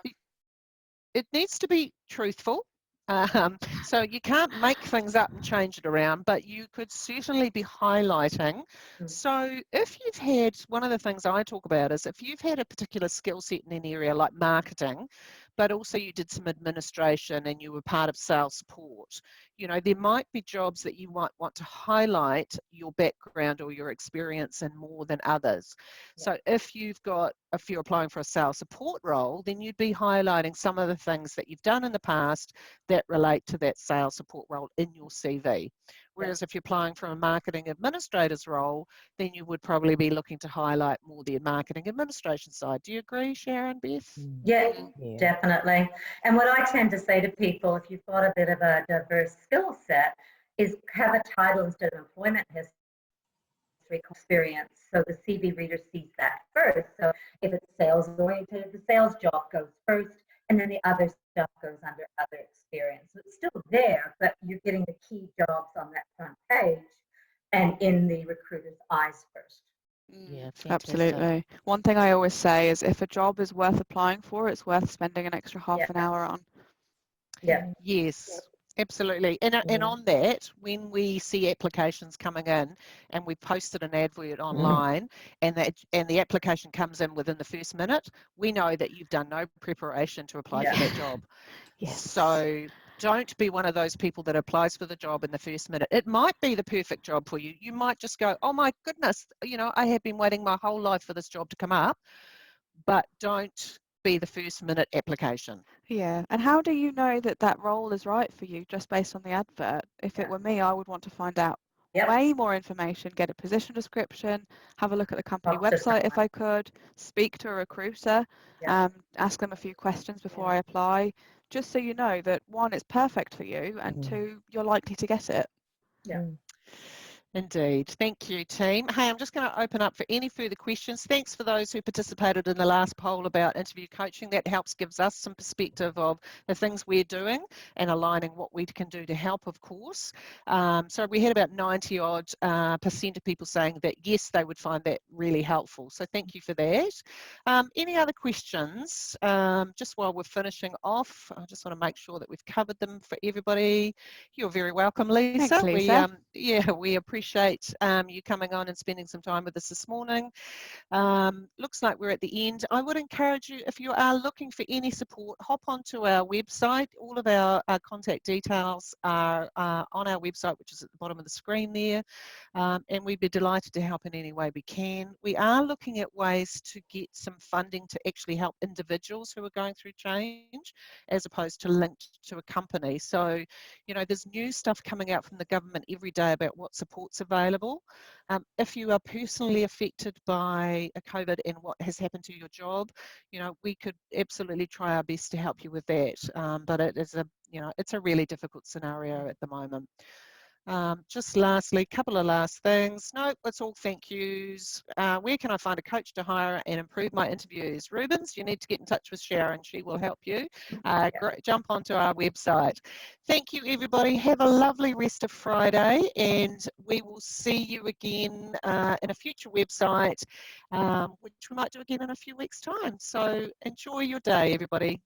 It needs to be truthful. So you can't make things up and change it around, but you could certainly be highlighting. So if you've had, one of the things I talk about is if you've had a particular skill set in an area like marketing, but also you did some administration and you were part of sales support, there might be jobs that you might want to highlight your background or your experience in more than others. So if you're applying for a sales support role, then you'd be highlighting some of the things that you've done in the past that relate to that sales support role in your CV. Whereas if you're applying for a marketing administrator's role, then you would probably be looking to highlight more the marketing administration side. Do you agree, Sharon, Beth? Yeah, definitely. And what I tend to say to people, if you've got a bit of a diverse skill set, is have a title instead of employment history experience. So the CV reader sees that first. So if it's sales oriented, the sales job goes first, and then the other stuff goes under other experience. So it's still there, but you're getting the key jobs on that front page. and in the recruiter's eyes first. Yeah, fantastic. Absolutely. One thing I always say is if a job is worth applying for, it's worth spending an extra half an hour on. Yeah. Yes, absolutely. And on that, when we see applications coming in and we posted an advert online and the application comes in within the first minute, we know that you've done no preparation to apply for that job. Yes. So don't be one of those people that applies for the job in the first minute. It might be the perfect job for you. You might just go, oh my goodness, I have been waiting my whole life for this job to come up, but don't be the first minute application. Yeah, and how do you know that that role is right for you just based on the advert? If it were me, I would want to find out way more information, get a position description, have a look at the company website if I could, speak to a recruiter, ask them a few questions before I apply, just so you know that one, it's perfect for you, and two, you're likely to get it. Yeah. Indeed. Thank you, team. Hey, I'm just going to open up for any further questions. Thanks for those who participated in the last poll about interview coaching. That gives us some perspective of the things we're doing and aligning what we can do to help, of course. So we had about 90 odd % of people saying that yes, they would find that really helpful. So thank you for that. Any other questions? Just while we're finishing off, I just want to make sure that we've covered them for everybody. You're very welcome, Lisa. Thanks, Lisa. We appreciate you coming on and spending some time with us this morning. Looks like we're at the end. I would encourage you, if you are looking for any support, hop onto our website. All of our contact details are on our website, which is at the bottom of the screen there, and we'd be delighted to help in any way we can. We are looking at ways to get some funding to actually help individuals who are going through change as opposed to linked to a company. So, there's new stuff coming out from the government every day about what support's available. If you are personally affected by a COVID and what has happened to your job, we could absolutely try our best to help you with that. But it is it's a really difficult scenario at the moment. Just lastly, a couple of last things. No, it's all thank yous. Where can I find a coach to hire and improve my interviews? Rubens, you need to get in touch with Sharon. She will help you. Jump onto our website. Thank you, everybody. Have a lovely rest of Friday, and we will see you again in a future website, which we might do again in a few weeks' time. So enjoy your day, everybody.